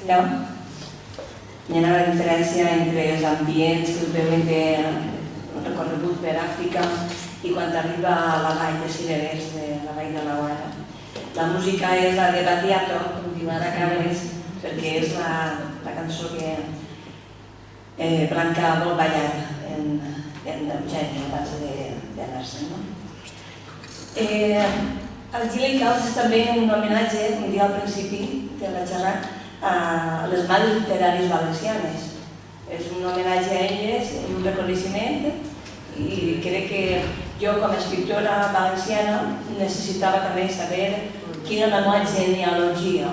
Speaker 2: No? Hi ha una diferència entre els ambients que es veuen de recorregut per Àfrica i quan arriba a la vall de Cirerers, de la vall de la Guara. La música és la de Battiato, continuarà Carles, perquè és la cançó que Blanca vol ballar en Eugeni abans d'anar-se'n. El Gila i Calç és també un homenatge, com dia al principi de la xerrada, a les mares literàries valencianes. És un homenatge a elles, un reconeixement, i crec que jo com a escriptora valenciana necessitava també saber quina és la meva genealogia,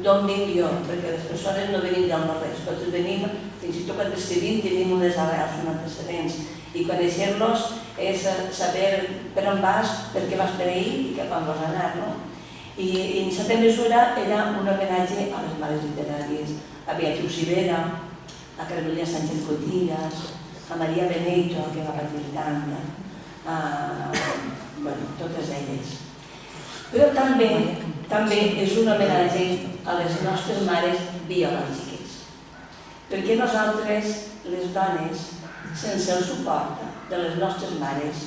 Speaker 2: d'on vinc jo, perquè les persones no venim del no-res, tots venim, fins i tot quan escrivim tenim unes arrels, uns antecedents, i conèixer-los és saber per on vas, per què vas per ahir i cap on vols anar, no? I en certa mesura era un homenatge a les mares literàries, a Beatriu Rivera, a Carmelina Sánchez Cotillas, a Maria Benito, que va patir tant, totes elles. Però també és un homenatge a les nostres mares biològiques, perquè nosaltres, les dones, sense el suport de les nostres mares,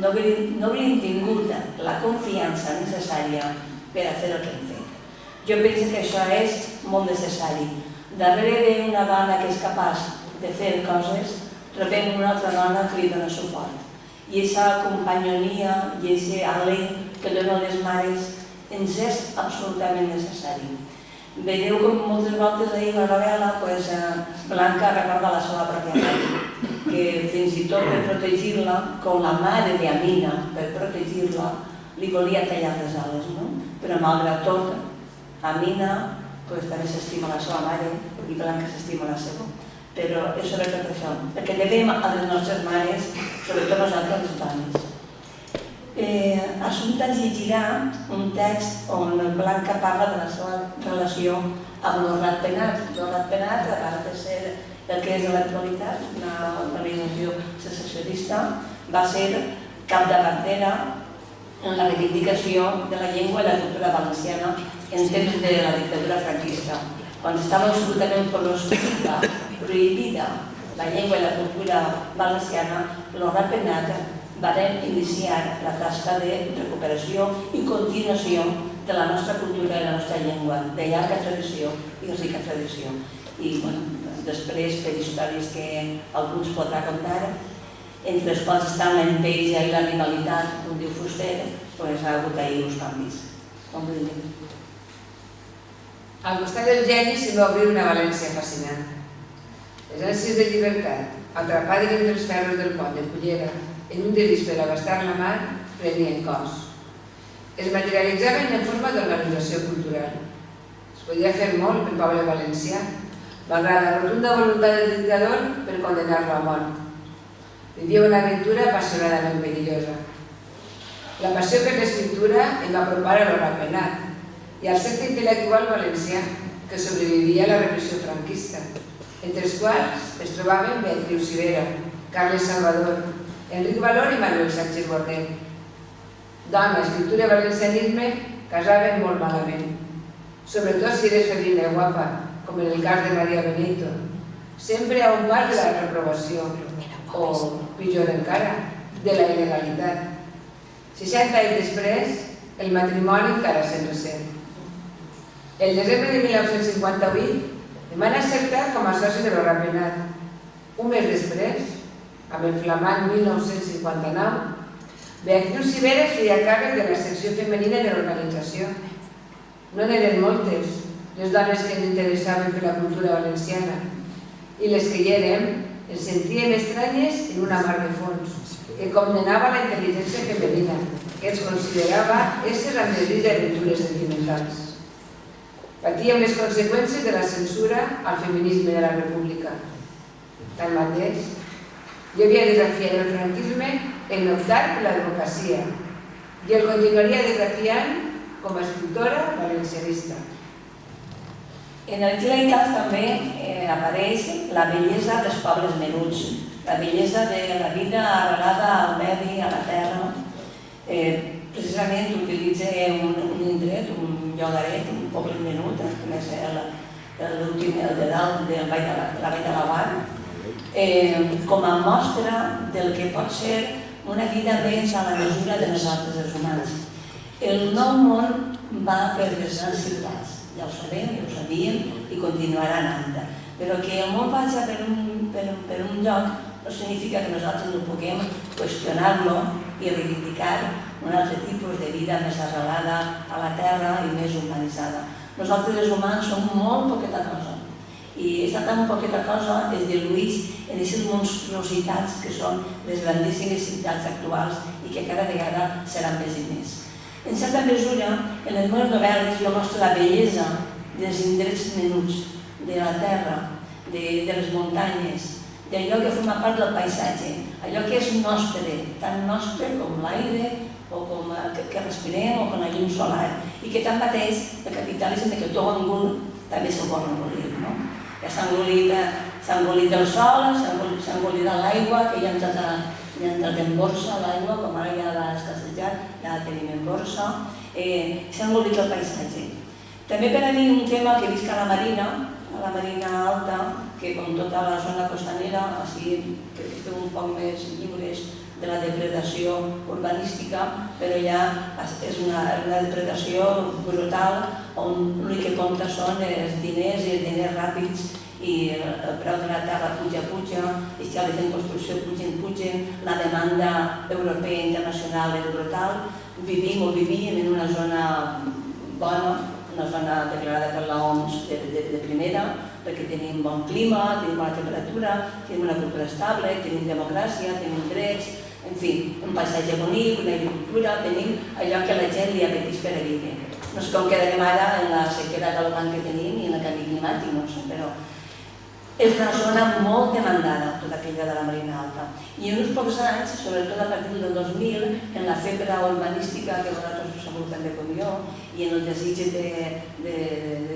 Speaker 2: no hauríem tingut la confiança necessària per a fer el que hem fet. Jo penso que això és molt necessari. Darrere d'una dona que és capaç de fer coses, trobem una altra dona que li dona suport. I aquesta companyonia i aquest alè que donen les mares ens és absolutament necessari. Veieu com moltes voltes ahir la novel·la Blanca recorda la seva pròpia mare, que fins i tot per protegir-la, com la mare d'Amina, per protegir-la, li volia tallar les ales, no? Però malgrat tot, Amina també s'estima la seva mare i Blanca s'estima la seva. Però és sobretot això, perquè devem a les nostres mares, sobretot nosaltres les dones. Assumpta ens llegirà un text on Blanca parla de la seva relació amb l'Horrat Penat. L'Horrat Penat, a part de ser el que és a l'actualitat, una organització secessionista, va ser capdavantera en la reivindicació de la llengua i la cultura valenciana en temps de la dictadura franquista, quan estava absolutament prohibida la llengua i la cultura valenciana. L'Horrat Penat van iniciar la tasca de recuperació i continuació de la nostra cultura i la nostra llengua, de llarga tradició i rica tradició. I després, per històries que alguns podrà contar, entre les quals estan l'enveja i la rivalitat, com diu Fuster, ha hagut ahir uns canvis. Com ho diuen?
Speaker 3: Al costat del geni se va obrir una València fascinant. Les ànsies de llibertat, atrapades entre els ferros del pont de Cullera, en un desig per abastar la mar, prenien cos. Es materialitzaven en forma d'organització cultural. Es podia fer molt pel poble valencià, malgrat la rotunda voluntat del dictador per condenar-lo a mort. Vivia una aventura apassionadament perillosa. La passió per l'escriptura em va apropar a l'Horrat Penat i al secte intel·lectual valencià que sobrevivia a la repressió franquista, entre els quals es trobaven Beatriu Rivera, Carles Salvador, Enric Valor i Manuel Sánchez Bornet. Dona, escriptura i valencianisme casaven molt malament, sobretot si eres febrina i guapa, com en el cas de Maria Benito, sempre a un pas de la reprovació, o, pitjor encara, de la il·legalitat. 60 anys després, el matrimoni encara se'n ressent. El desembre de 1958 em van acceptar com a soci de l'Horrat Penat. Un mes després, amb el flamant 1959, Beatriu Rivera feia càrrec de la secció femenina de l'organització. No n'eren moltes les dones que ens interessaven per la cultura valenciana, i les que hi érem ens sentíem estranyes en una mar de fons que condenava la intel·ligència femenina, que ens considerava éssers amb desig d'aventures sentimentals. Patíem les conseqüències de la censura al feminisme de la República. Tanmateix, jo havia desafiat el franquisme en optar per l'advocacia i el continuaria desafiant com a escriptora valencianista.
Speaker 2: En el Gila i Calç també apareix la bellesa dels pobles menuts, la bellesa de la vida arrelada al medi, a la terra. Precisament utilitza un indret, un llogaret, un poble menut, com és l'últim, el de dalt, del Vall de la Vall de l'Aguant, com a mostra del que pot ser una vida més a la mesura de nosaltres, els humans. El nou món va per les grans ciutats, ja ho sabem, ja ho sabíem i continuarà anant. Però que el món vagi per un lloc no significa que nosaltres no puguem qüestionar-lo i reivindicar un altre tipus de vida més arrelada a la terra i més humanitzada. Nosaltres els humans som molt poqueta cosa i aquesta tan poqueta cosa es diluïx en aquestes monstruositats que són les grandíssimes ciutats actuals i que cada vegada seran més i més. En certa mesura, en les meves novel·les jo mostro la bellesa dels indrets menuts, de la terra, de les muntanyes, d'allò que forma part del paisatge, allò que és nostre, tan nostre com l'aire o com que respirem o com la llum solar, i que tanmateix el capitalisme que tot engol també se'l vol engolir. Ja s'ha engolit el sol, s'ha engolit l'aigua, que ja ha entrat en borsa l'aigua, com ara ja l'ha escassejat, ja la tenim en borsa, s'ha engolit el paisatge. També per a mi un tema que visc a la Marina Alta, que com tota la zona costanera, així que estem un poc més lliures de la depredació urbanística, però ja és una depredació brutal on l'únic que compta són els diners i els diners ràpids i el preu de la terra puja, els xales en construcció pugen, la demanda europea i internacional és brutal. Vivíem en una zona bona, una zona declarada per l'OMS de primera, perquè tenim bon clima, tenim bona temperatura, tenim una cultura estable, tenim democràcia, tenim drets, en fi, un paisatge bonic, una agricultura, tenim allò que a la gent li apeteix per a viure. No sé com quedarem ara en la sequera galopant que tenim i en el canvi climàtic, no sé, però és una zona molt demandada, tota aquella de la Marina Alta. I en uns pocs anys, sobretot a partir del 2000, en la febre urbanística que vosaltres ho sabeu també com jo, i en el desig de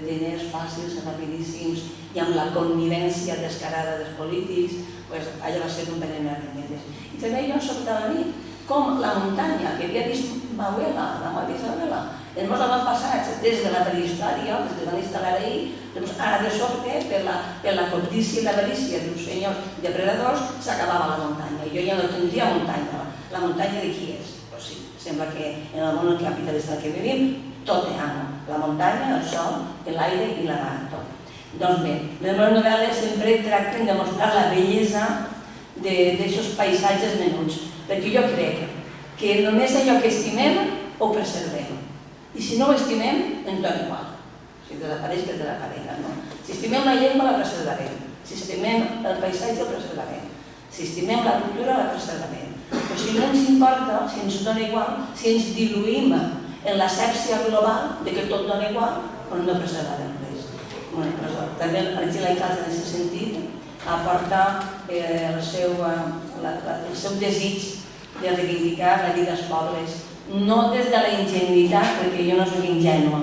Speaker 2: diners fàcils, rapidíssims, i amb la connivència descarada dels polítics, allò va ser un veneno a remedes. I també jo sobtava a mi, com la muntanya, que havia vist ma abuela, la meva bisabuela, els meus avantpassats des de la prehistòria, des que van instal·lar ahir, doncs ara de sobte, per la cobdícia i l'avarícia d'uns senyors depredadors, s'acabava la muntanya. Jo ja no tindria muntanya. La muntanya de qui és? Doncs sí, sembla que en el món capitalista en què vivim, tot és amo. La muntanya, el sol, l'aire i la mar, tot. Doncs bé, les meves novel·les sempre tracten de mostrar la bellesa d'aquests paisatges menuts, perquè jo crec que només allò que estimem ho preservem. I si no ho estimem, ens dona igual. Si desapareix, que desapareix. Si estimem la llengua, la preservarem. Si estimem el paisatge, el preservarem. Si estimem la cultura, la preservarem. Però si no ens importa, si ens dona igual, si ens diluïm en l'asèpsia global de que tot dona igual, doncs no preservarem res. També el Gilaicals, en aquest sentit, aporta el seu desig de reivindicar la vida dels pobles, no des de la ingenuïtat, perquè jo no soc ingènua,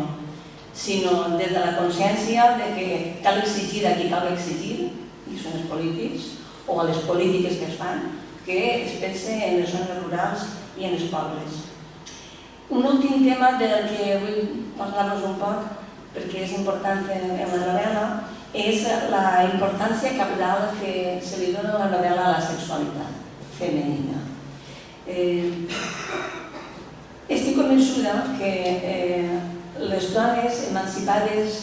Speaker 2: sinó des de la consciència que cal exigir a qui cal exigir, i són els polítics, o a les polítiques que es fan, que es pense en les zones rurals i en els pobles. Un últim tema del que vull parlar-vos un poc, perquè és important en la novel·la, és la importància cabdal que se li dona a la novel·la a la sexualitat femenina. Estic convençuda que les dones emancipades,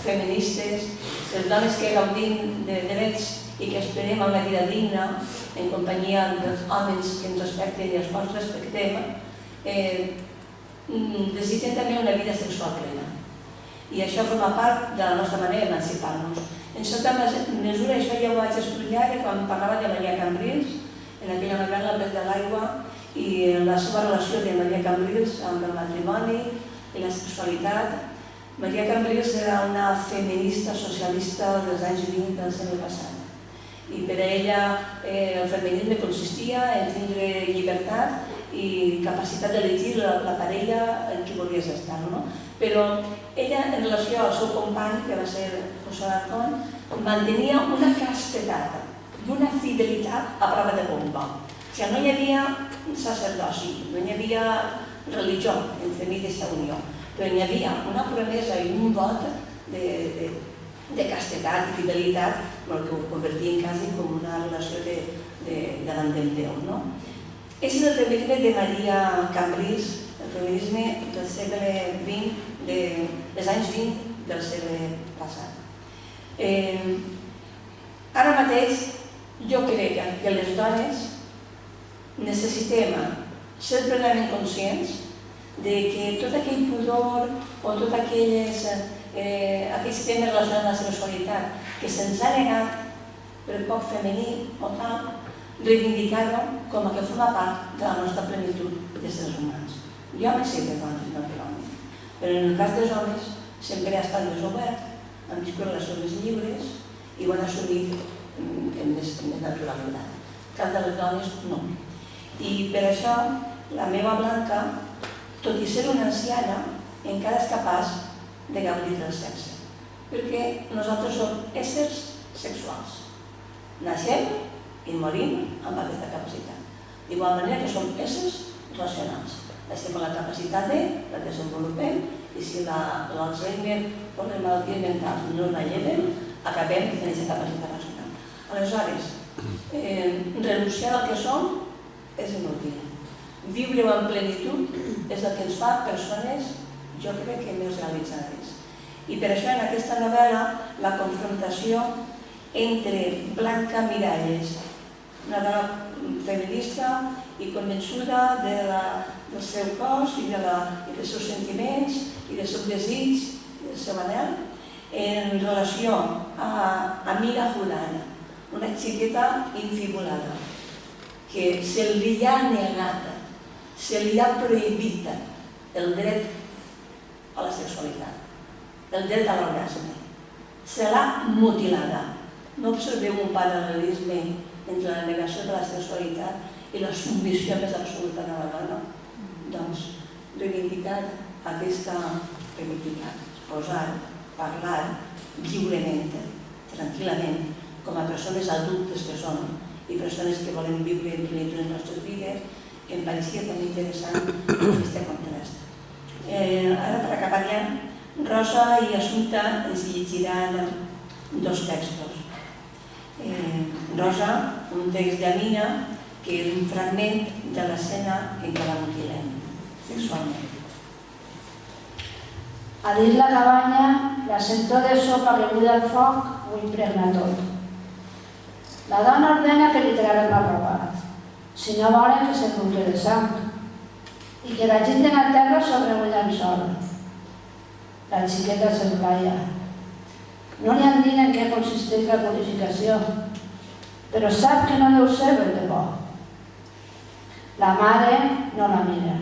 Speaker 2: feministes, les dones que gaudim de drets i que esperem una vida digna en companyia dels homes que ens respecten i els quals respectem, desitgen també una vida sexual plena. I això forma part de la nostra manera d'emancipar-nos. En certa mesura això ja ho vaig estudiar quan parlava de Maria Cambrils, en aquella novel·la El pes de l'aigua, i la seva relació de Maria Cambrils amb el matrimoni i la sexualitat. Maria Cambrils era una feminista socialista dels anys 20 del segle passat. I per a ella el feminisme consistia en tindre llibertat i capacitat d'elegir la parella en qui volies estar. Però ella, en relació al seu company, que va ser José Alarcón, mantenia una castedat i una fidelitat a prova de bomba. O sigui, no hi havia sacerdoci, no hi havia religió entremig d'aquesta unió, però hi havia una promesa i un vot de castedat i fidelitat, el que ho convertia quasi com una relació davant del Déu. És el feminisme de Maria Cambrils, el feminisme del segle XX, dels anys 20 del segle passat. Ara mateix jo crec que les dones necessitem ser plenament conscients que tot aquell pudor o tots aquells temes relacionats amb la sexualitat que se'ns ha negat per poc femení o tal, reivindicar-ho com que forma part de la nostra plenitud d'éssers humans. Jo me sé de dones, naturalment, però en el cas dels homes sempre ha estat més obert, han viscut relacions més lliures i ho han assumit amb més naturalitat. En el cas de les dones, no. I per això la meva Blanca, tot i ser una anciana, encara és capaç de gaudir del sexe. Perquè nosaltres som éssers sexuals. Naixem i morim amb aquesta capacitat. D'igual manera que som éssers racionals. Naixem amb la capacitat la desenvolupem i si l'Alzheimer o les malalties mentals no la lleven, acabem amb aquesta capacitat racional. Aleshores, renunciar al que som és inútil. Viure-ho en plenitud és el que ens fa persones, jo crec que més realitzades. I per això en aquesta novel·la la confrontació entre Blanca Miralles, una dona feminista i convençuda del seu cos i dels seus sentiments i del seu desig i del seu anhel, en relació a Mira Fulana, una xiqueta infibulada, que se li ha negat, se li ha prohibit el dret a la sexualitat, el dret a l'orgasme. Se l'ha mutilada. No observeu un paral·lelisme entre la negació de la sexualitat i la submissió més absoluta de la dona? Doncs reivindicar aquesta reivindicat, posar, parlar lliurement, tranquil·lament, com a persones adultes que som i persones que volem viure en plenitud les nostres vides, em pareixia també interessant aquest contrast. Ara, per acabar ja, Rosa i Assumpta ens llegiran dos textos. Rosa, un text d'Amina, que és un fragment de l'escena en què la mutilem sexualment.
Speaker 4: A dins la cabanya, la sentor de sopa que buida el foc ho impregna tot. La dona ordena que li traguen la roba, si no volen que s'ennutre de sang, i que la gent a terra sobre un llençol. La xiqueta s'esplaia. No li han dit en què consisteix la purificació, però sap que no deu ser ben de bo. La mare no la mira.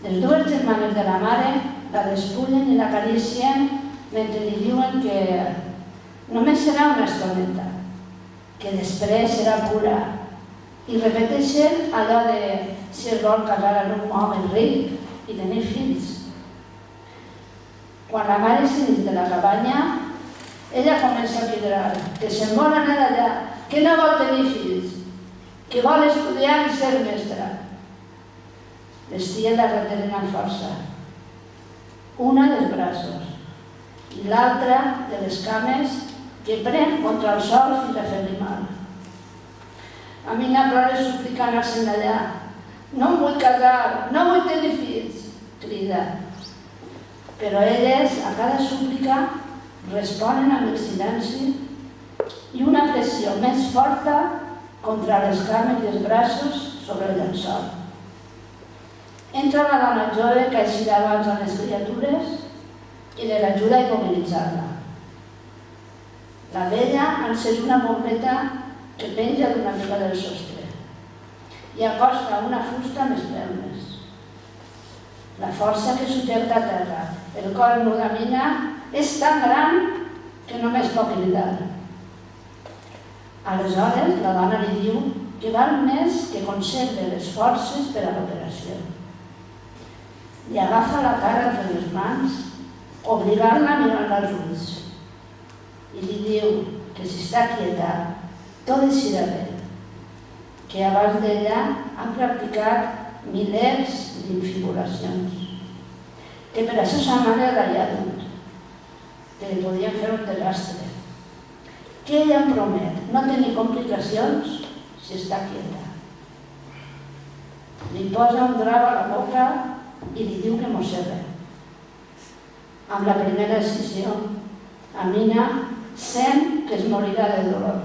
Speaker 4: Les dues germanes de la mare la despullen i l'acaricien mentre li diuen que només serà una estoneta, que després serà pura, i repeteixen allò de si es vol casar amb un home ric i tenir fills. Quan la mare s'inís de la cabanya, ella comença a cridar que se'n vol anar allà, que no vol tenir fills, que vol estudiar i ser mestra. Les ties la retenen amb força, una dels braços i l'altra de les cames que pren contra el sol fins a fer-li mal. Amina plora suplicant al d'allà. No em vull casar, no vull tenir fills, crida. Però elles, a cada súplica, responen amb el silenci i una pressió més forta contra les cames i els braços sobre el llençol. Entra la dona jove que eixirà abans a les criatures i les ajuda a immobilitzar-la. La vella encén una bombeta que penja d'una mica del sostre i acosta una fusta més fermes. La força que sujeta a terra el cor nu d'Amina és tan gran que només pot cridar. Aleshores, la dona li diu que val més que conserve les forces per a l'operació. Li agafa la cara entre les mans, obligant-la a mirar als ulls. I li diu que si està quieta, tot eixirà bé, que abans d'ella han practicat milers d'infibulacions, que per això sa mare l'ha dut. que li podien fer un desastre. Què ella em promet? No tenir complicacions si està quieta. Li posa un drap a la boca i li diu que mossega. Amb la primera decisió, Amina sent que es morirà de dolor.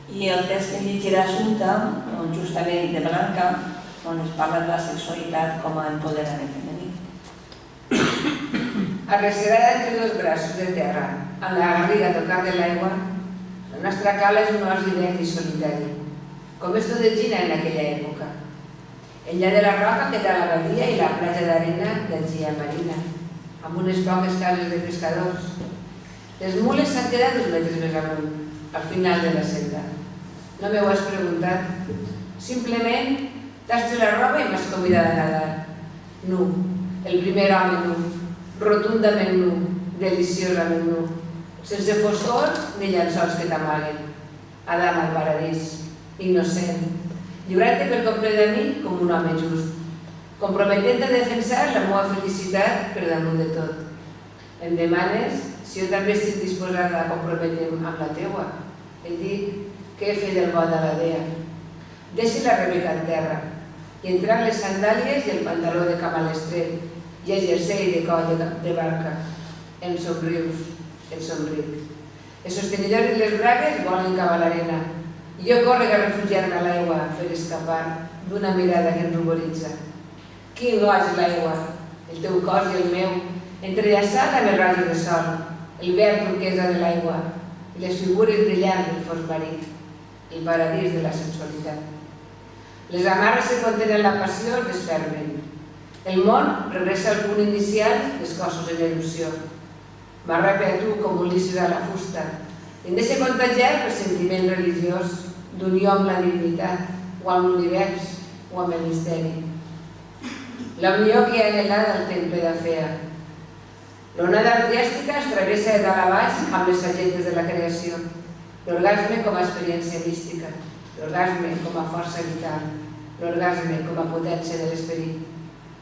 Speaker 2: I el text que llegirà Assumpta, justament de Blanca, on es parla de la sexualitat com a empoderament femení.
Speaker 3: Arrecerada entre dos braços de terra, amb la garriga tocant de l'aigua, la nostra cala és un os divers i solitari, com és tot de Gina en aquella època. Enllà de la roca queda la badia i la platja d'arena de Gia Marina, amb unes poques cases de pescadors. Les mules s'han quedat 2 metres més amunt, al final de la senda. No m'ho has preguntat. Simplement t'has tret la roba i m'has convidat a nedar. Nu, el primer home nu, rotundament nu, deliciosament nu, sense foscor ni llençols que t'amaguen. Adam al paradís, innocent, lliurant-te per complet de mi com un home just, comprometent a defensar la meva felicitat per damunt de tot. Em demanes si jo també estic disposada a comprometre'm amb la teua. Et dic que he fet el bo de la dea. Deixi la Rebeca en terra i entrar les sandàlies i el pantaló de camalestret i el jersei de coll de barca. Em somrius, em somric. Els sostenidors i les bragues volen cap a l'arena i jo correc a refugiar-me a l'aigua per escapar d'una mirada que em ruboritza. Quin goig l'aigua, el teu cos i el meu, entrellaçat amb els rajos de sol, el verd turquesa de l'aigua i les figures brillants del fons marí, el paradís de la sensualitat. Les amarres que contenen la passió es desfermen. El món regressa al punt inicial dels cossos en erupció. M'arrepe a tu com Ulisses a la fusta i em deixa contagiar per sentiment religiós d'unió amb la divinitat o amb l'univers o amb el misteri. La unió que hi ha anhelada al temple de Fea. L'onada artiàstica es travessa de dalt a baix amb les sagetes de la creació. L'orgasme com a experiència mística, l'orgasme com a força vital, l'orgasme com a potència de l'esperit.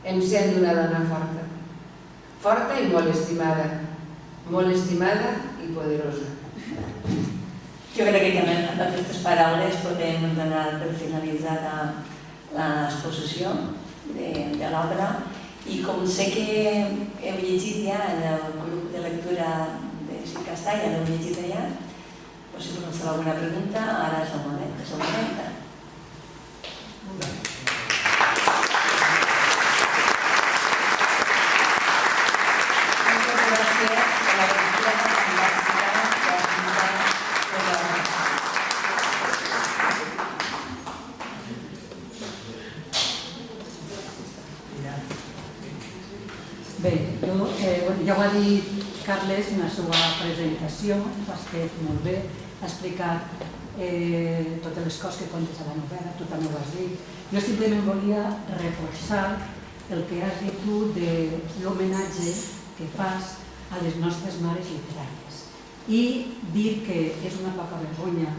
Speaker 3: Em sent una dona forta. Forta i molt estimada i poderosa.
Speaker 2: Jo crec que amb aquestes paraules podem donar per finalitzada l'exposició de l'obra i com sé que heu llegit ja en el grup de lectura de Cic Castalla, l'heu llegit allà, si voleu fer alguna pregunta, ara és el moment.
Speaker 5: Bé, ja ho ha dit Carles en la seva presentació, ho has fet molt bé, ha explicat totes les coses que contes a la novel·la, tu també ho has dit. Jo simplement volia reforçar el que has dit tu de l'homenatge que fas a les nostres mares literàries i dir que és una poca vergonya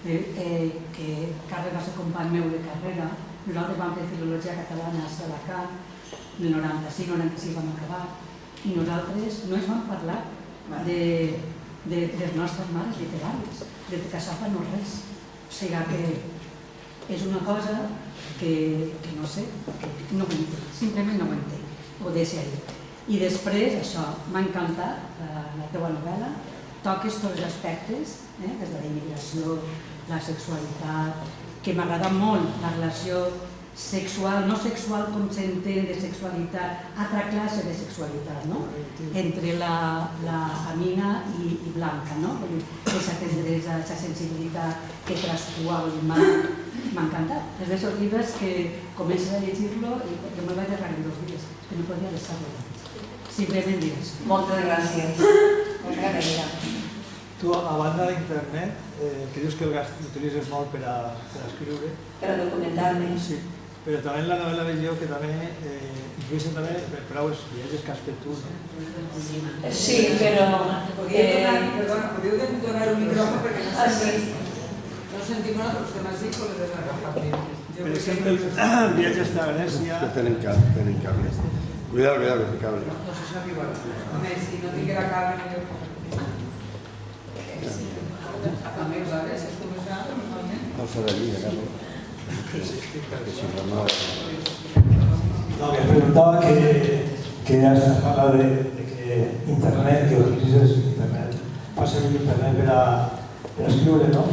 Speaker 5: que Carles va ser company meu de carrera, nosaltres vam fer Filologia Catalana a Salacant, el 95-96 vam acabar, i nosaltres no ens vam parlar de les nostres mares literàries, de que això fa no res. O sigui que és una cosa que no sé, que no ho entenc, simplement no ho entenc, ho deixo ahí. I després, això, m'ha encantat la teva novel·la, toques tots els aspectes, des de la immigració, la sexualitat, que m'agrada molt la relació sexual, no sexual com s'entén de sexualitat, altra classe de sexualitat, no? Entre la Amina i Blanca, no? Aquesta tendresa, aquesta sensibilitat que traspua el mar, m'ha encantat. És d'aquests llibres que comences a llegir-lo i jo me'l vaig derrar en 2 dies, que no podia deixar-lo. Simplement dir-ho.
Speaker 2: Moltes gràcies. Molt agraïda.
Speaker 6: Tu, a banda d'internet, que dius que el l'utilitzes molt per a escriure.
Speaker 2: Per a documentar-me.
Speaker 6: Sí, però també en la novel·la veig jo que també influeixen també paraules viatges que has fet tu, no?
Speaker 2: Sí, però...
Speaker 7: Podríeu donar un micròfon perquè no sentim una cosa que m'has dit com les has agafat.
Speaker 6: Per exemple, viatges a Venècia...
Speaker 8: Tenen cables. Cuidado, que se cabe.
Speaker 7: No sé si arriba. Home, si no tinguera cable... A més, ara, si es comença normalment...
Speaker 8: No s'ha de dir, Carlos.
Speaker 6: No, me preguntaba que has hablado de que Internet, que utilitzes Internet, fa servir Internet per a escriure, no?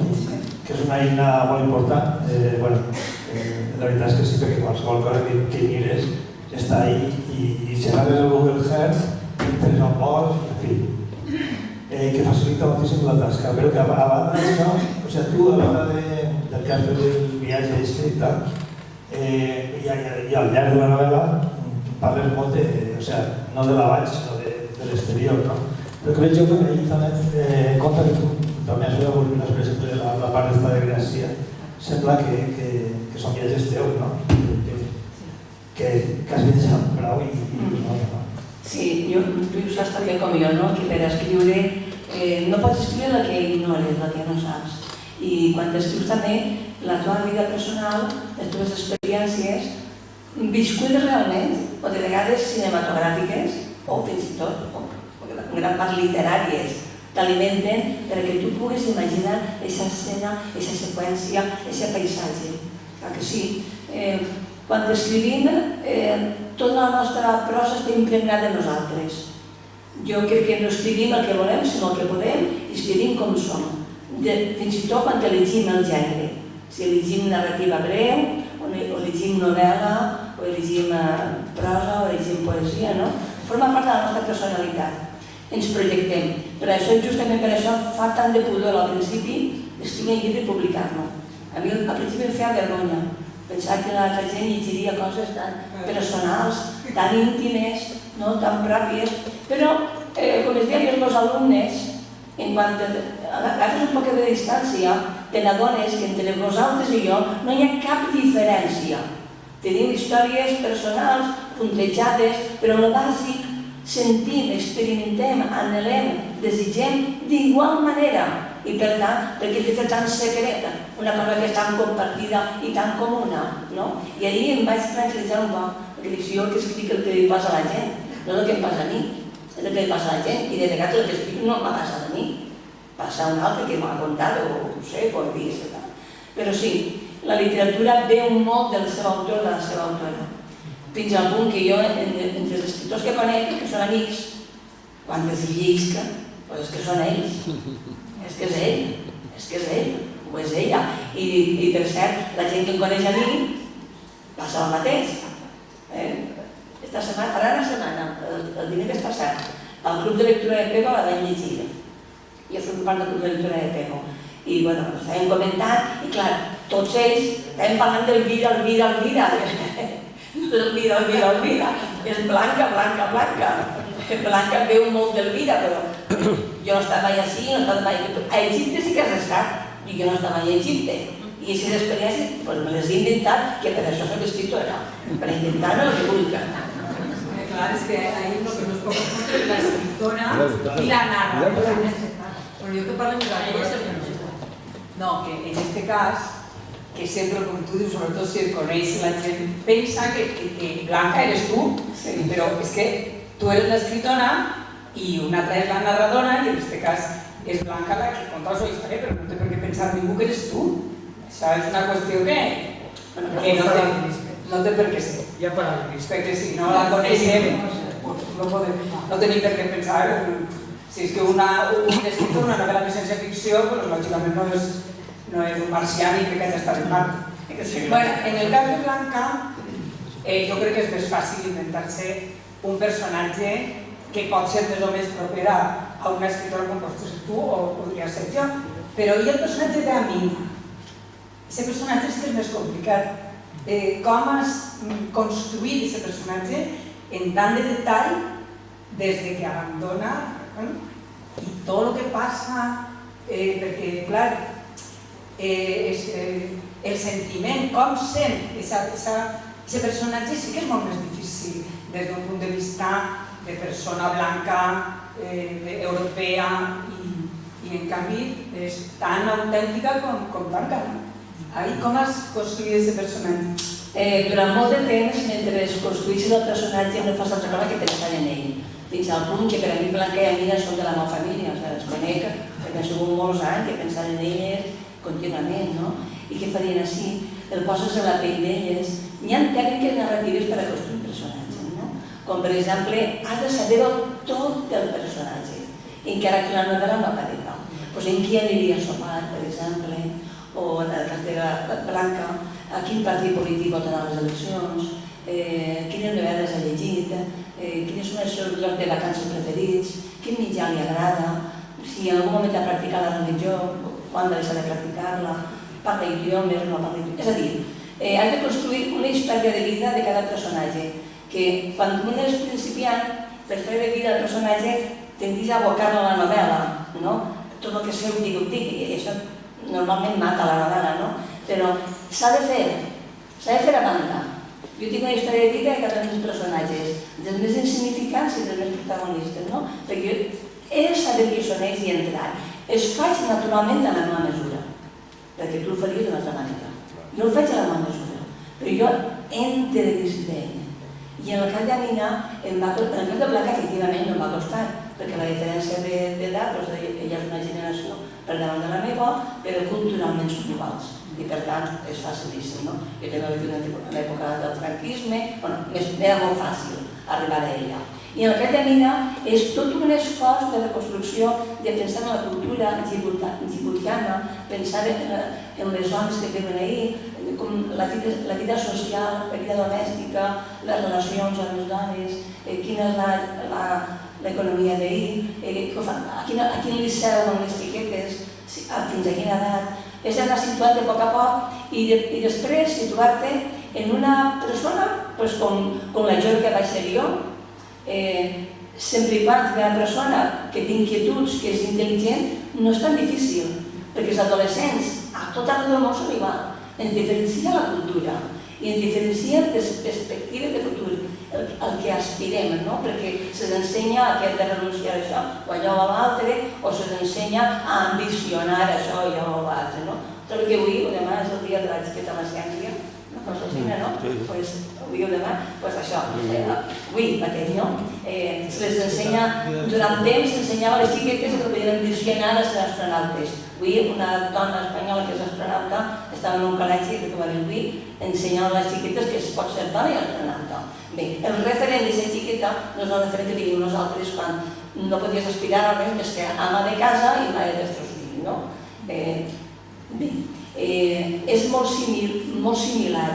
Speaker 6: Que és una eina molt important. La veritat és que sí, perquè qualsevol cosa que mires està ahí i si agafes el Google Earth, entres al post, en fi, que facilita moltíssim la tasca. Però que a banda d'això, o sigui, tu a l'hora del cas del viatge i tal, i al llarg de la novel·la parles molt de, o sigui, no de l'avall, sinó de l'exterior, no? Però que veig jo que Internet compta que tu també has fet algunes, per exemple, la part d'esta de Gràcia, sembla que són viatges teus, no? Que has viatjat prou i no.
Speaker 2: Sí, tu ho saps també com jo, no? Que per escriure no pots escriure el que ignores, el que no saps. I quan escrius també la teva vida personal, les teves experiències, viscudes realment, o de vegades cinematogràfiques, o fins i tot, en gran part literàries, t'alimenten perquè tu puguis imaginar aquesta escena, aquesta seqüència, aquest paisatge. Clar que sí. Quan escrivim, tota la nostra prosa està impregnada de nosaltres. Jo crec que no escrivim el que volem, sinó el que podem, i escrivim com som. Fins i tot quan elegim el gènere. Si elegim narrativa breu, o elegim novel·la, o elegim prosa, o elegim poesia, no? Forma part de la nostra personalitat. Ens projectem. Per això, justament per això, fa tant de pudor al principi escriure un llibre i publicar-lo. A mi al principi em feia vergonya. Pensar que la gent llegiria coses tan personals, tan íntimes, tan pròpies. Però, com es deien els alumnes, en quant agafes un poc de distància, te n'adones que entre vosaltres i jo no hi ha cap diferència. Tenim històries personals, puntejades, però en el bàsic sentim, experimentem, anhelem, desitgem d'igual manera. I per tant, perquè és tan secreta, una cosa que és tan compartida i tan comuna, no? I ahir em vaig tranquil·litzar un poc, perquè dic, jo que escric el que li passa a la gent, no és el que em passa a mi, és el que li passa a la gent, i de vegades el que escric no m'ha passat a mi, passa a un altre que m'ha contat, o no sé, o he vist, i tal. Però sí, la literatura veu molt del seu autor, de la seva autora. Fins al punt que jo, entre els escriptors que conec, que són amics, quan els llisca, doncs és que són ells. És que és ell, o és ella. I per cert, la gent que em coneix a mi passa el mateix. Esta setmana, farà una setmana, el dimecres passat, el Club de Lectura de Pego la vam llegir. Jo soc part del Club de Lectura de Pego. I, bueno, estàvem comentant, i clar, tots ells estàvem parlant d'Elvira. Elvira. És Blanca. Blanca veu molt d'Elvira, però jo no estava mai així, no estava mai... A Egipte sí que has estat, i jo no estava mai a Egipte. I aquestes experiències, me les he inventat, que per això soc escriptora, per inventar-me el que vulgui.
Speaker 7: Clar, és que ahí lo que no es pot confondre la escriptora i la narradora. Bueno, jo que parlo de la cosa... No, que en este cas, que sempre, com tu dius, sobretot si et coneix la gent, pensa que Blanca eres tu, però és que tu eres l'escriptora i una altra és la narradora i en aquest cas és Blanca la que conta la seva història, però no té per què pensar ningú que eres tu. Això és una qüestió que no té per què ser.
Speaker 6: Ja per al
Speaker 7: Perquè si no la coneixem, no tenim per què pensar. Si és que un escriptor, una novel·la de ciència-ficció, lògicament no és un marcià ni crec que hagi estat en Mart. En el cas de Blanca, jo crec que és més fàcil inventar-se un personatge que pot ser més o més proper a una escriptora com pots ser tu o podria ser jo. Però hi ha el personatge d'Amina. Aquest personatge sí que és més complicat. Com has construït aquest personatge en tant de detall des que abandona i tot el que passa, perquè, clar, el sentiment, com sent aquest personatge sí que és molt més difícil des d'un punt de vista de persona blanca, europea, i en canvi és tan autèntica com Blanca. Com has construït aquest personatge?
Speaker 2: Durant molt de temps, mentre es construïssin el personatge, no fas altra cosa que pensar en ell. Fins al punt que per a mi Blanca i Amina són de la meva família, els conec, perquè han sigut molts anys que pensar en elles contínuament, no? I què farien així? El poses en la pell d'elles. Hi ha tècniques narratives per a construir personatges, no? Com per exemple, has de saber-ho tot del personatge, encara que la novel·la no aparega. Doncs en qui aniria a sopar, per exemple, o en el cas de la Blanca, a quin partit polític votarà les eleccions, quines novel·les ha llegit, quins són els seus llocs de vacances preferits, quin mitjà li agrada, si en algun moment ha practicat la religió, quan deixa de practicar-la, parla idiomes, no parla idiomes. És a dir, has de construir una història de vida de cada personatge, que quan un és principiant, la història de vida del personatge tendís a abocar-lo a la novel·la, no? Tot el que seu digui, i això normalment mata la novel·la, no? Però s'ha de fer a banda. Jo tinc una història de vida de cada un dels personatges, dels més insignificants i dels més protagonistes, no? Perquè jo he de saber qui són ells i entrar. Es faig naturalment a la meva mesura, perquè tu ho faries d'una altra manera. Jo ho faig a la meva mesura, però jo entre dins d'ell. I en el cas d'Amina, en el cas de Blanca, efectivament no em va costar, perquè la diferència d'edat, ella és una generació per davant de la meva, però culturalment són iguals. I per tant és facilíssim, no? Jo també vaig dir en l'època del franquisme, era molt fàcil arribar a ella. I en el cas d'Amina és tot un esforç de reconstrucció, de pensar en la cultura djiboutiana, pensar en les dones que viuen ahir, com la vida social, la vida domèstica, les relacions amb les dones, quina és l'economia d'ahir, a quin liceu van les xiquetes, fins a quina edat. És anar situant de poc a poc i després situar-te en una persona com la jo que vaig ser jo, sempre i quan una persona que té inquietuds, que és intel·ligent, no és tan difícil, perquè els adolescents a tot arreu del món són igual. Ens diferencia la cultura i ens diferencien les perspectives de futur, el que aspirem, no? Perquè se'ns ensenya a que hem de renunciar a això o allò o a l'altre, o se'ns ensenya a ambicionar això o allò o l'altre, no? Tot el que avui o demà és el dia de la xiqueta a la ciència, una cosa així, no? Doncs avui o demà, doncs això, avui mateix, no? Se les ensenya, durant temps s'ensenyava a les xiquetes que podien ambicionar a ser astronautes. Avui una dona espanyola que és astronauta estava en un col·legi que va dir avui ensenyant a les xiquetes que es pot ser dona i astronauta. Bé, el referent de ser xiqueta no és el referent que tenim nosaltres quan no podies aspirar a res més que ama de casa i mare dels teus fills, no? Bé, és molt similar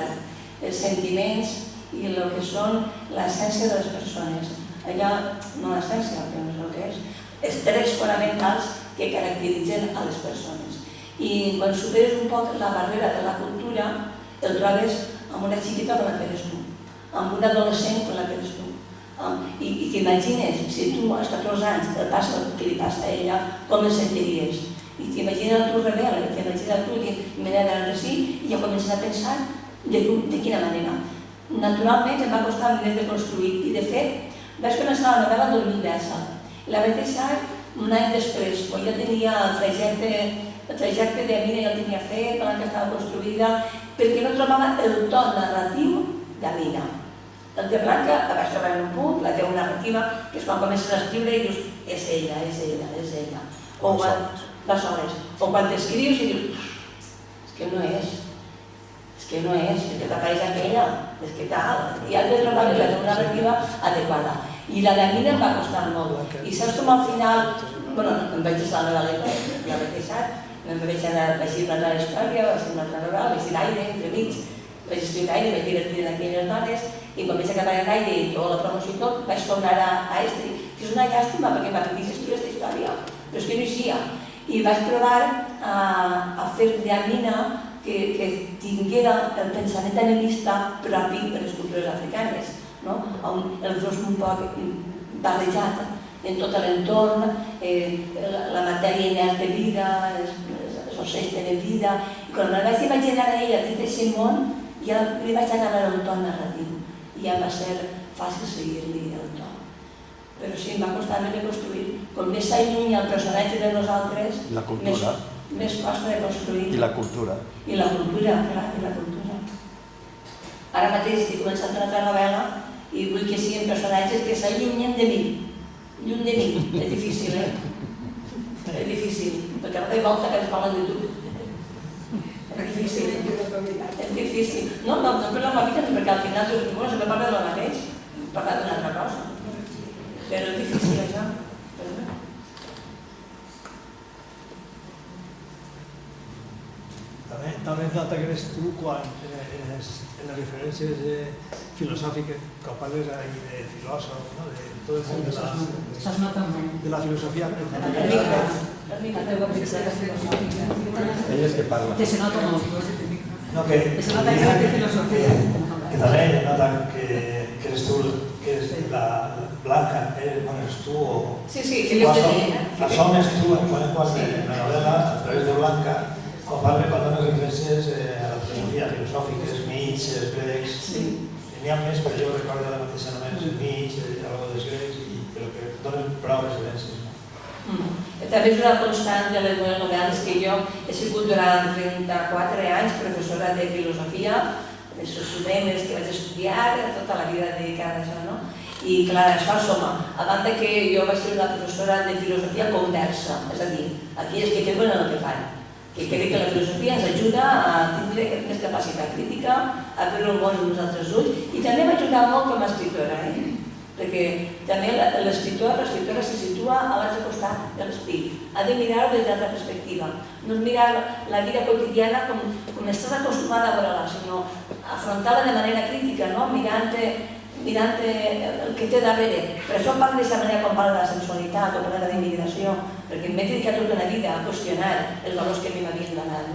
Speaker 2: els sentiments i el que són l'essència de les persones. Allà, no l'essència, que no és el que és, els trets fonamentals que caracteritzen a les persones. I quan superes un poc la barrera de la cultura, el trobes amb una xiqueta com la que eres tu, amb un adolescent com la que eres tu. I t'imagines, si tu als 14 anys el que li passa a ella, com et sentiries? I t'imagines tu rebel, i t'imagines tu me n'he d'anar així, i ja comences a pensar de quina manera. Naturalment em va costar més de construir, i de fet vaig començar la novel·la el 2017. La vaig deixar un any després, quan ja tenia el trajecte d'Amina ja el tenia fet, la que estava construïda, perquè no trobava el to narratiu d'Amina. El de Blanca la vaig trobar en un punt, la teva narrativa, que és quan comences a escriure i dius és ella, és ella, és ella. O quan t'escrius i dius és que no és, que t'apareix aquella, és que tal, i has de trobar la teva narrativa adequada. I la d'Amina em va costar molt. I saps com al final, em vaig deixar la novel·la, ja vaig deixar, em vaig anar a llegir una altra història, vaig fer una altra novel·la, vaig dir l'aire, entremig, vaig escriure l'aire, vaig divertir d'aquelles dones, i quan vaig acabar l'aire i tota la promoció i tot, vaig tornar a Estri, que és una llàstima perquè m'agradaria escriure aquesta història, però és que no hi sia. I vaig provar a fer d'Amina que tinguera el pensament animista propi de les cultures africanes. El fos un poc barrejat en tot l'entorn, la matèria inert de vida, els ocells tenen vida. I quan me la vaig imaginar a ella dins d'aquest món, ja li vaig agarrar un to narratiu. I ja va ser fàcil seguir-li el to. Però sí, em va costar més de construir. Com més s'allunya el personatge de nosaltres, més costa de construir.
Speaker 8: I la cultura.
Speaker 2: I la cultura, clar, i la cultura. Ara mateix estic començant una altra novel·la i vull que siguin personatges que s'allunyen de mi. Lluny de mi. És difícil, És difícil, perquè no hi volta que ens parlen de tu. És difícil. És difícil. No per la meva vida, perquè al final sempre parla de la mateix, parla d'una altra cosa. Però és difícil, això.
Speaker 6: També es nota que eres tu quan en les referències filosòfiques, quan parles de filòsof, de tot el de la filosofia.
Speaker 8: Ella és que parla.
Speaker 5: Que se nota molt.
Speaker 6: Que també nota que eres tu, que eres la Blanca, eres tu o...
Speaker 2: Sí, que jo tenia.
Speaker 6: Assomes tu en la novel·la, a través de Blanca, quan dones referències a la filosofia filosòfiques, Nietzsche, grecs... N'hi ha més, però jo recordo la mateixa només Nietzsche, algo dels grecs, però que donen prou referències.
Speaker 2: També és una constant de les meves novel·les que jo he sigut durant 34 anys professora de filosofia, de sociotemes que vaig estudiar, tota la vida dedicada a això, no? I clar, això soma. A banda que jo vaig ser una professora de filosofia conversa, és a dir, aquelles que creuen en el que fan, que crec que la filosofia ens ajuda a tindre més capacitat crítica, a fer el món amb nosaltres ulls, i també m'ha ajudat molt com a escriptora, perquè també l'escriptora se situa a l'altre costat de l'esperit, ha de mirar-ho des d'altra perspectiva, no mirar la vida quotidiana com estàs acostumada a veure-la, sinó afrontar-la de manera crítica, mirant el que té darrere. Per això parlo d'aquesta manera quan parlo de la sensualitat o parlo de la immigració, perquè m'he dedicat tota una vida a qüestionar els valors que a mi m'havien donat,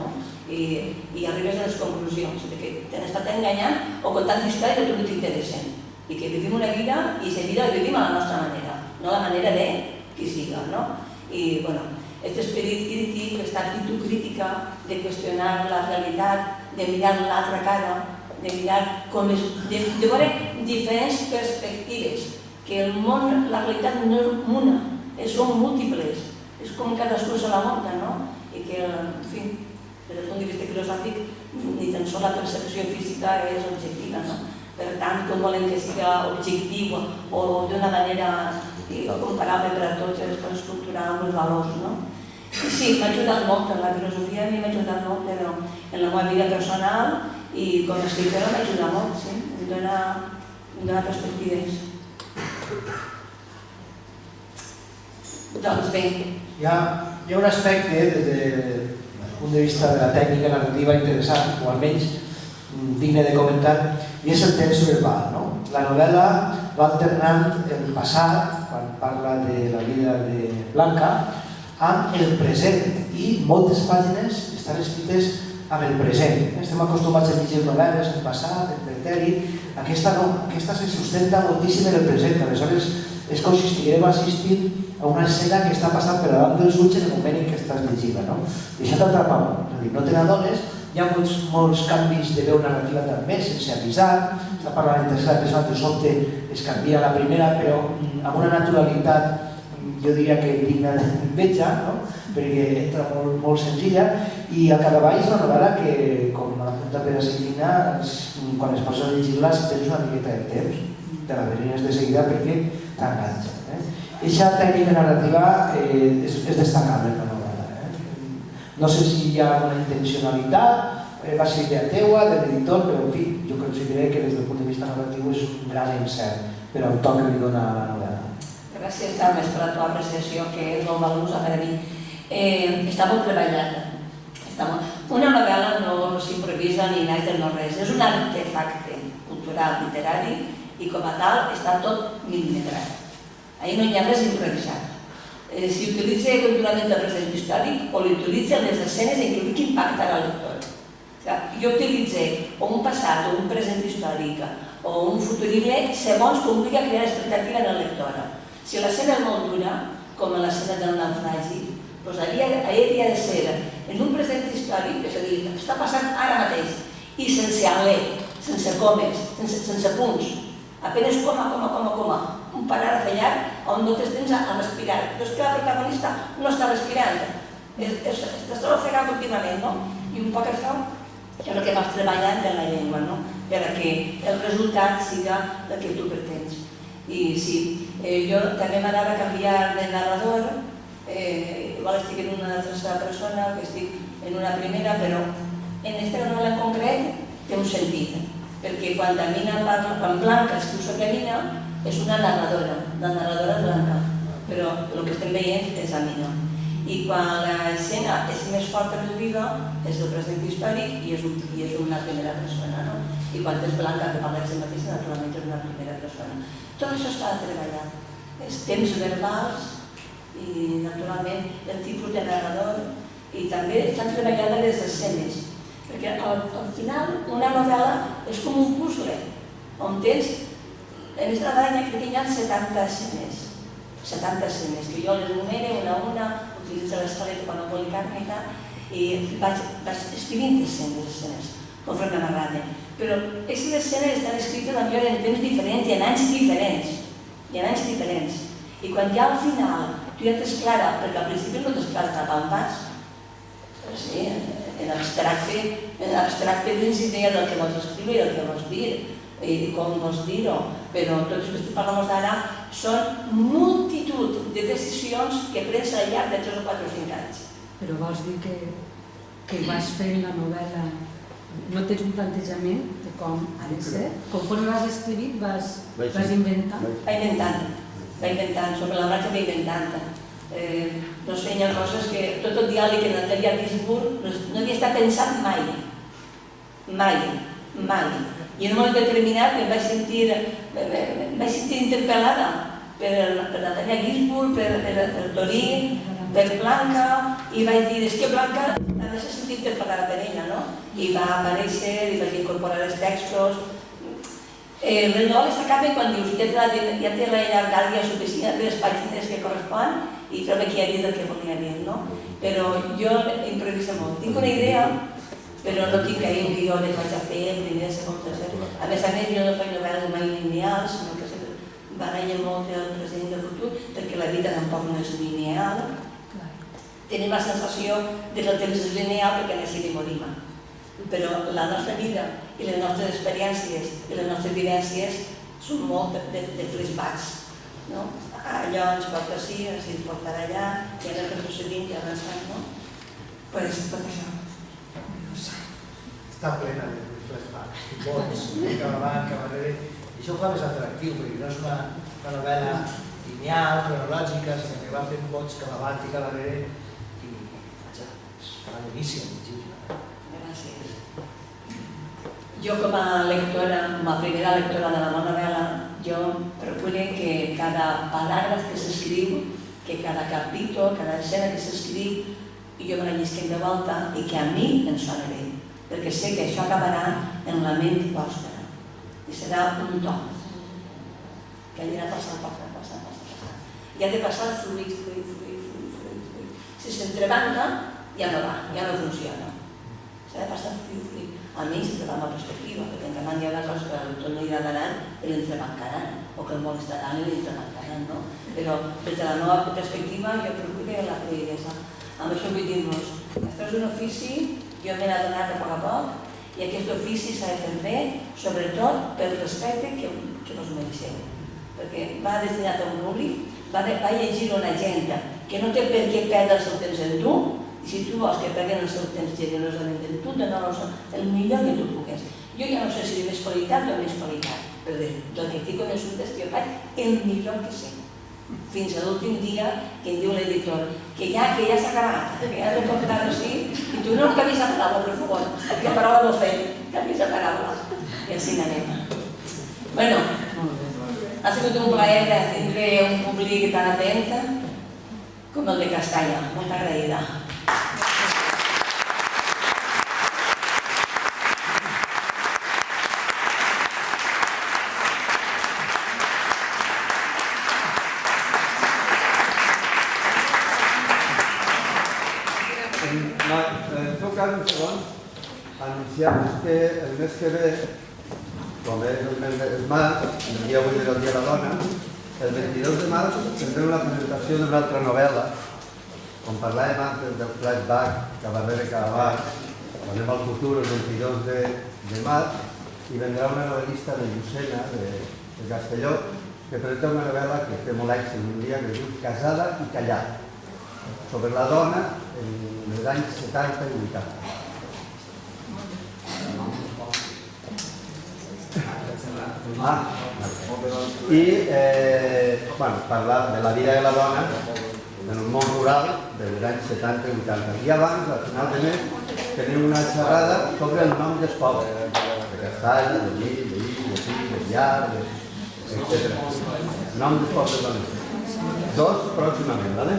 Speaker 2: i arribes a les conclusions que t'han estat enganyant o contant històries que tu no t'interessen, i que vivim una vida i aquesta vida la vivim a la nostra manera, no la manera de qui siga, I, bueno, aquest esperit crític, aquesta actitud crítica de qüestionar la realitat, de mirar l'altra cara, de mirar com és, de veure diferents perspectives, que el món, la realitat no és una, són múltiples, és com cadascú se la munta, I que, en fi, des del punt de vista filosòfic, ni tan sols la percepció física és objectiva, Per tant, com volem que siga objectiu o d'una manera comparable per a tots els coses culturals, els valors, I sí, m'ha ajudat molt en la filosofia, a mi m'ha ajudat molt en la meva vida personal i com a escriptora m'ha ajudat molt, sí, em dona perspectives. Doncs bé.
Speaker 1: Hi ha un aspecte des del punt de vista de la tècnica narrativa interessant, o almenys digne de comentar, i és el temps verbal. La novel·la va alternant el passat, quan parla de la vida de Blanca, amb el present, i moltes pàgines estan escrites amb el present. Estem acostumats a llegir novel·les en passat, en pretèrit. Aquesta no, aquesta se sustenta moltíssim en el present. Aleshores, és com si estiguem assistint a una escena que està passant per davant dels ulls en el moment en què estàs llegint-la. I això t'atrapa molt. És a dir, no te n'adones, hi ha molts canvis de veu narrativa també, sense avisar. Està parlant en tercera persona, de sobte es canvia la primera, però amb una naturalitat, jo diria que digna d'enveja, perquè entra molt senzilla, i al capdavall és una novel·la que, com apunta Pere Sifina, quan es posa a llegir-la tens una miqueta de temps, te la veries de seguida perquè t'enganxa. Aquesta tècnica narrativa és destacable en la novel·la. No sé si hi ha una intencionalitat, va ser idea teua, de l'editor, però en fi, jo consideré que des del punt de vista narratiu és un gran encert per al to que li dona a la novel·la.
Speaker 2: Gràcies, Carles, per la teva apreciació, que és molt valuosa per a mi. Està molt treballada. Una novel·la no s'improvisa ni naix del no-res, és un artefacte cultural, literari, i com a tal està tot milimetrat. Ahir no hi ha res improvisat. Si utilitza culturalment el present històric o l'utilitza en les escenes en què vull impactar al lector. Jo utilitzo o un passat o un present històric o un futurible segons com vull crear expectativa en la lectora. Si l'escena és molt dura, com en l'escena del naufragi, doncs hauria de ser en un present històric, és a dir, està passant ara mateix, i sense alè, sense comes, sense punts, apenas coma, un pararrafallar on no tens temps a respirar. Però és que la protagonista no està respirant, està ofegant contínuament, I un poc això és el que vas treballant en la llengua, perquè el resultat siga el que tu pretens. I sí, jo també m'agrada canviar de narrador, igual estic en una tercera persona, que estic en una primera, però en aquesta novel·la en concret té un sentit, perquè quan Blanca escriu sobre Mina és una narradora blanca, però el que estem veient és la Mina. I quan l'escena és més forta més viva és el present històric i és una primera persona, no? I quan és Blanca que parla de si mateixa, naturalment és una primera persona. Tot això està treballat. Els temps verbals i naturalment el tipus de narrador i també estan treballades les escenes. Perquè al final una novel·la és com un puzzle, on tens, en aquesta novel·la crec que hi ha 70 escenes, que jo les numere una a una, utilitzo l'escaleta quan ho publicar-me i vaig escrivint escenes, conforme m'agraden. Però aquestes escenes estan escrites en temps diferents i en anys diferents. I quan ja al final tu ja t'és clara, perquè al principi no t'és clara cap on vas, sí, en abstracte dins idea del que vols escriure i del que vols dir i com vols dir-ho, però tots els que parlem d'ara són multitud de decisions que prens al llarg de 3 o 4 o 5 anys.
Speaker 5: Però vols dir que vas fent la novel·la, no tens un plantejament de com ha de ser? Conforme vas escrivint vas inventant?
Speaker 2: Va inventant, sobre la marxa va inventant. No es feien coses que tot el diàleg en Natalia Gisburg no havia estat pensat mai. I en un moment determinat em vaig sentir interpel·lada per Natalia Gisburg, per Torí, per Blanca, i vaig dir, és que Blanca també s'ha sentit interpel·lada per ella, no? I va aparèixer, i vaig incorporar els textos. Les novel·les s'acaben quan dius, ja té la llargària suficient de les pàgines que correspon i trobo que ja he dit el que volia dir, no? Però jo improviso molt. Tinc una idea, però no tinc ahir un guió de què vaig a fer, primer, segon, tercer. A més, jo no faig novel·les mai lineals, sinó que sempre baralla molt el present i el futur, perquè la vida tampoc no és lineal. Tenim la sensació que el temps és lineal perquè necessitem morir. Però la nostra vida i les nostres experiències i les nostres vivències són molt de flashbacks. Allò ens porta així, ens portarà allà, i ara que procedim i avançant, no? Pues tot això.
Speaker 1: Està plena de flashbacks, bons, cap avant, cap darrere, i això ho fa més atractiu, perquè no és una novel·la lineal, cronològica, sinó que va fent bots cap avant i cap darrere, i vaja, farà boníssim,
Speaker 2: Gràcies. Jo com a lectora, com a primera lectora de la meva novel·la, jo procuro que cada paràgraf que s'escriu, que cada capítol, cada escena que s'escriu, jo me la llisqui de volta i que a mi em sona bé, perquè sé que això acabarà en la ment vostra i serà un to que anirà passant. I ha de passar fluid. Si s'entrebanca, ja no va, ja no funciona. S'ha de passar fluid. Almenys des de la meva perspectiva, perquè en canvi hi ha coses que a l'autor no li agradaran i l'entrebancaran, o que el molestaran i l'entrebancaran, no? Però des de la meva perspectiva jo procuro la fluidesa. Amb això vull dir-vos, això és un ofici, jo m'he adonat a poc, i aquest ofici s'ha de fer bé, sobretot pel respecte que vos mereixeu. Perquè va destinat a un públic, va llegir una gent que no té per què perdre el seu temps en tu, i si tu vols que perdin el seu temps generosament en tu, dona-los el millor que tu pugues. Jo ja no sé si de més qualitat o més qualitat, però del que estic convençut és que jo faig el millor que sé. Fins a l'últim dia que em diu l'editor que ja s'ha acabat, que ja t'ho pot quedar així, i tu no canvis la paraula, per favor, que paraula no fem, canvis la paraula. I així anem. Bueno, ha sigut un plaer tindre un públic tan atent com el de Castalla. Molt agraïda.
Speaker 8: Un segon, anunciar-vos que el mes que ve, com és el mes de març, el dia 8 del Dia de la Dona, el 22 de març tindrem la presentació d'una altra novel·la, com parlàvem antes del flashback que va haver cada bar, anem al futur el 22 de març, i vendrà una novel·lista de Llucena, de Castelló, que presenta una novel·la que té molt èxit un dia, que es diu Casada i callada, sobre la dona en els anys 70 i 80. I parlar de la vida de la dona en el món rural dels anys 70 i 80. I abans, al final de mes, tenim una xerrada sobre el nom dels pobles, de Castalla, de Lli, de Pi, de Llar, etc. El nom dels pobles valencians. 2 pròximament, ¿vale?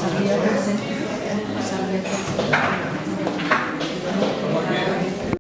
Speaker 5: Sabria que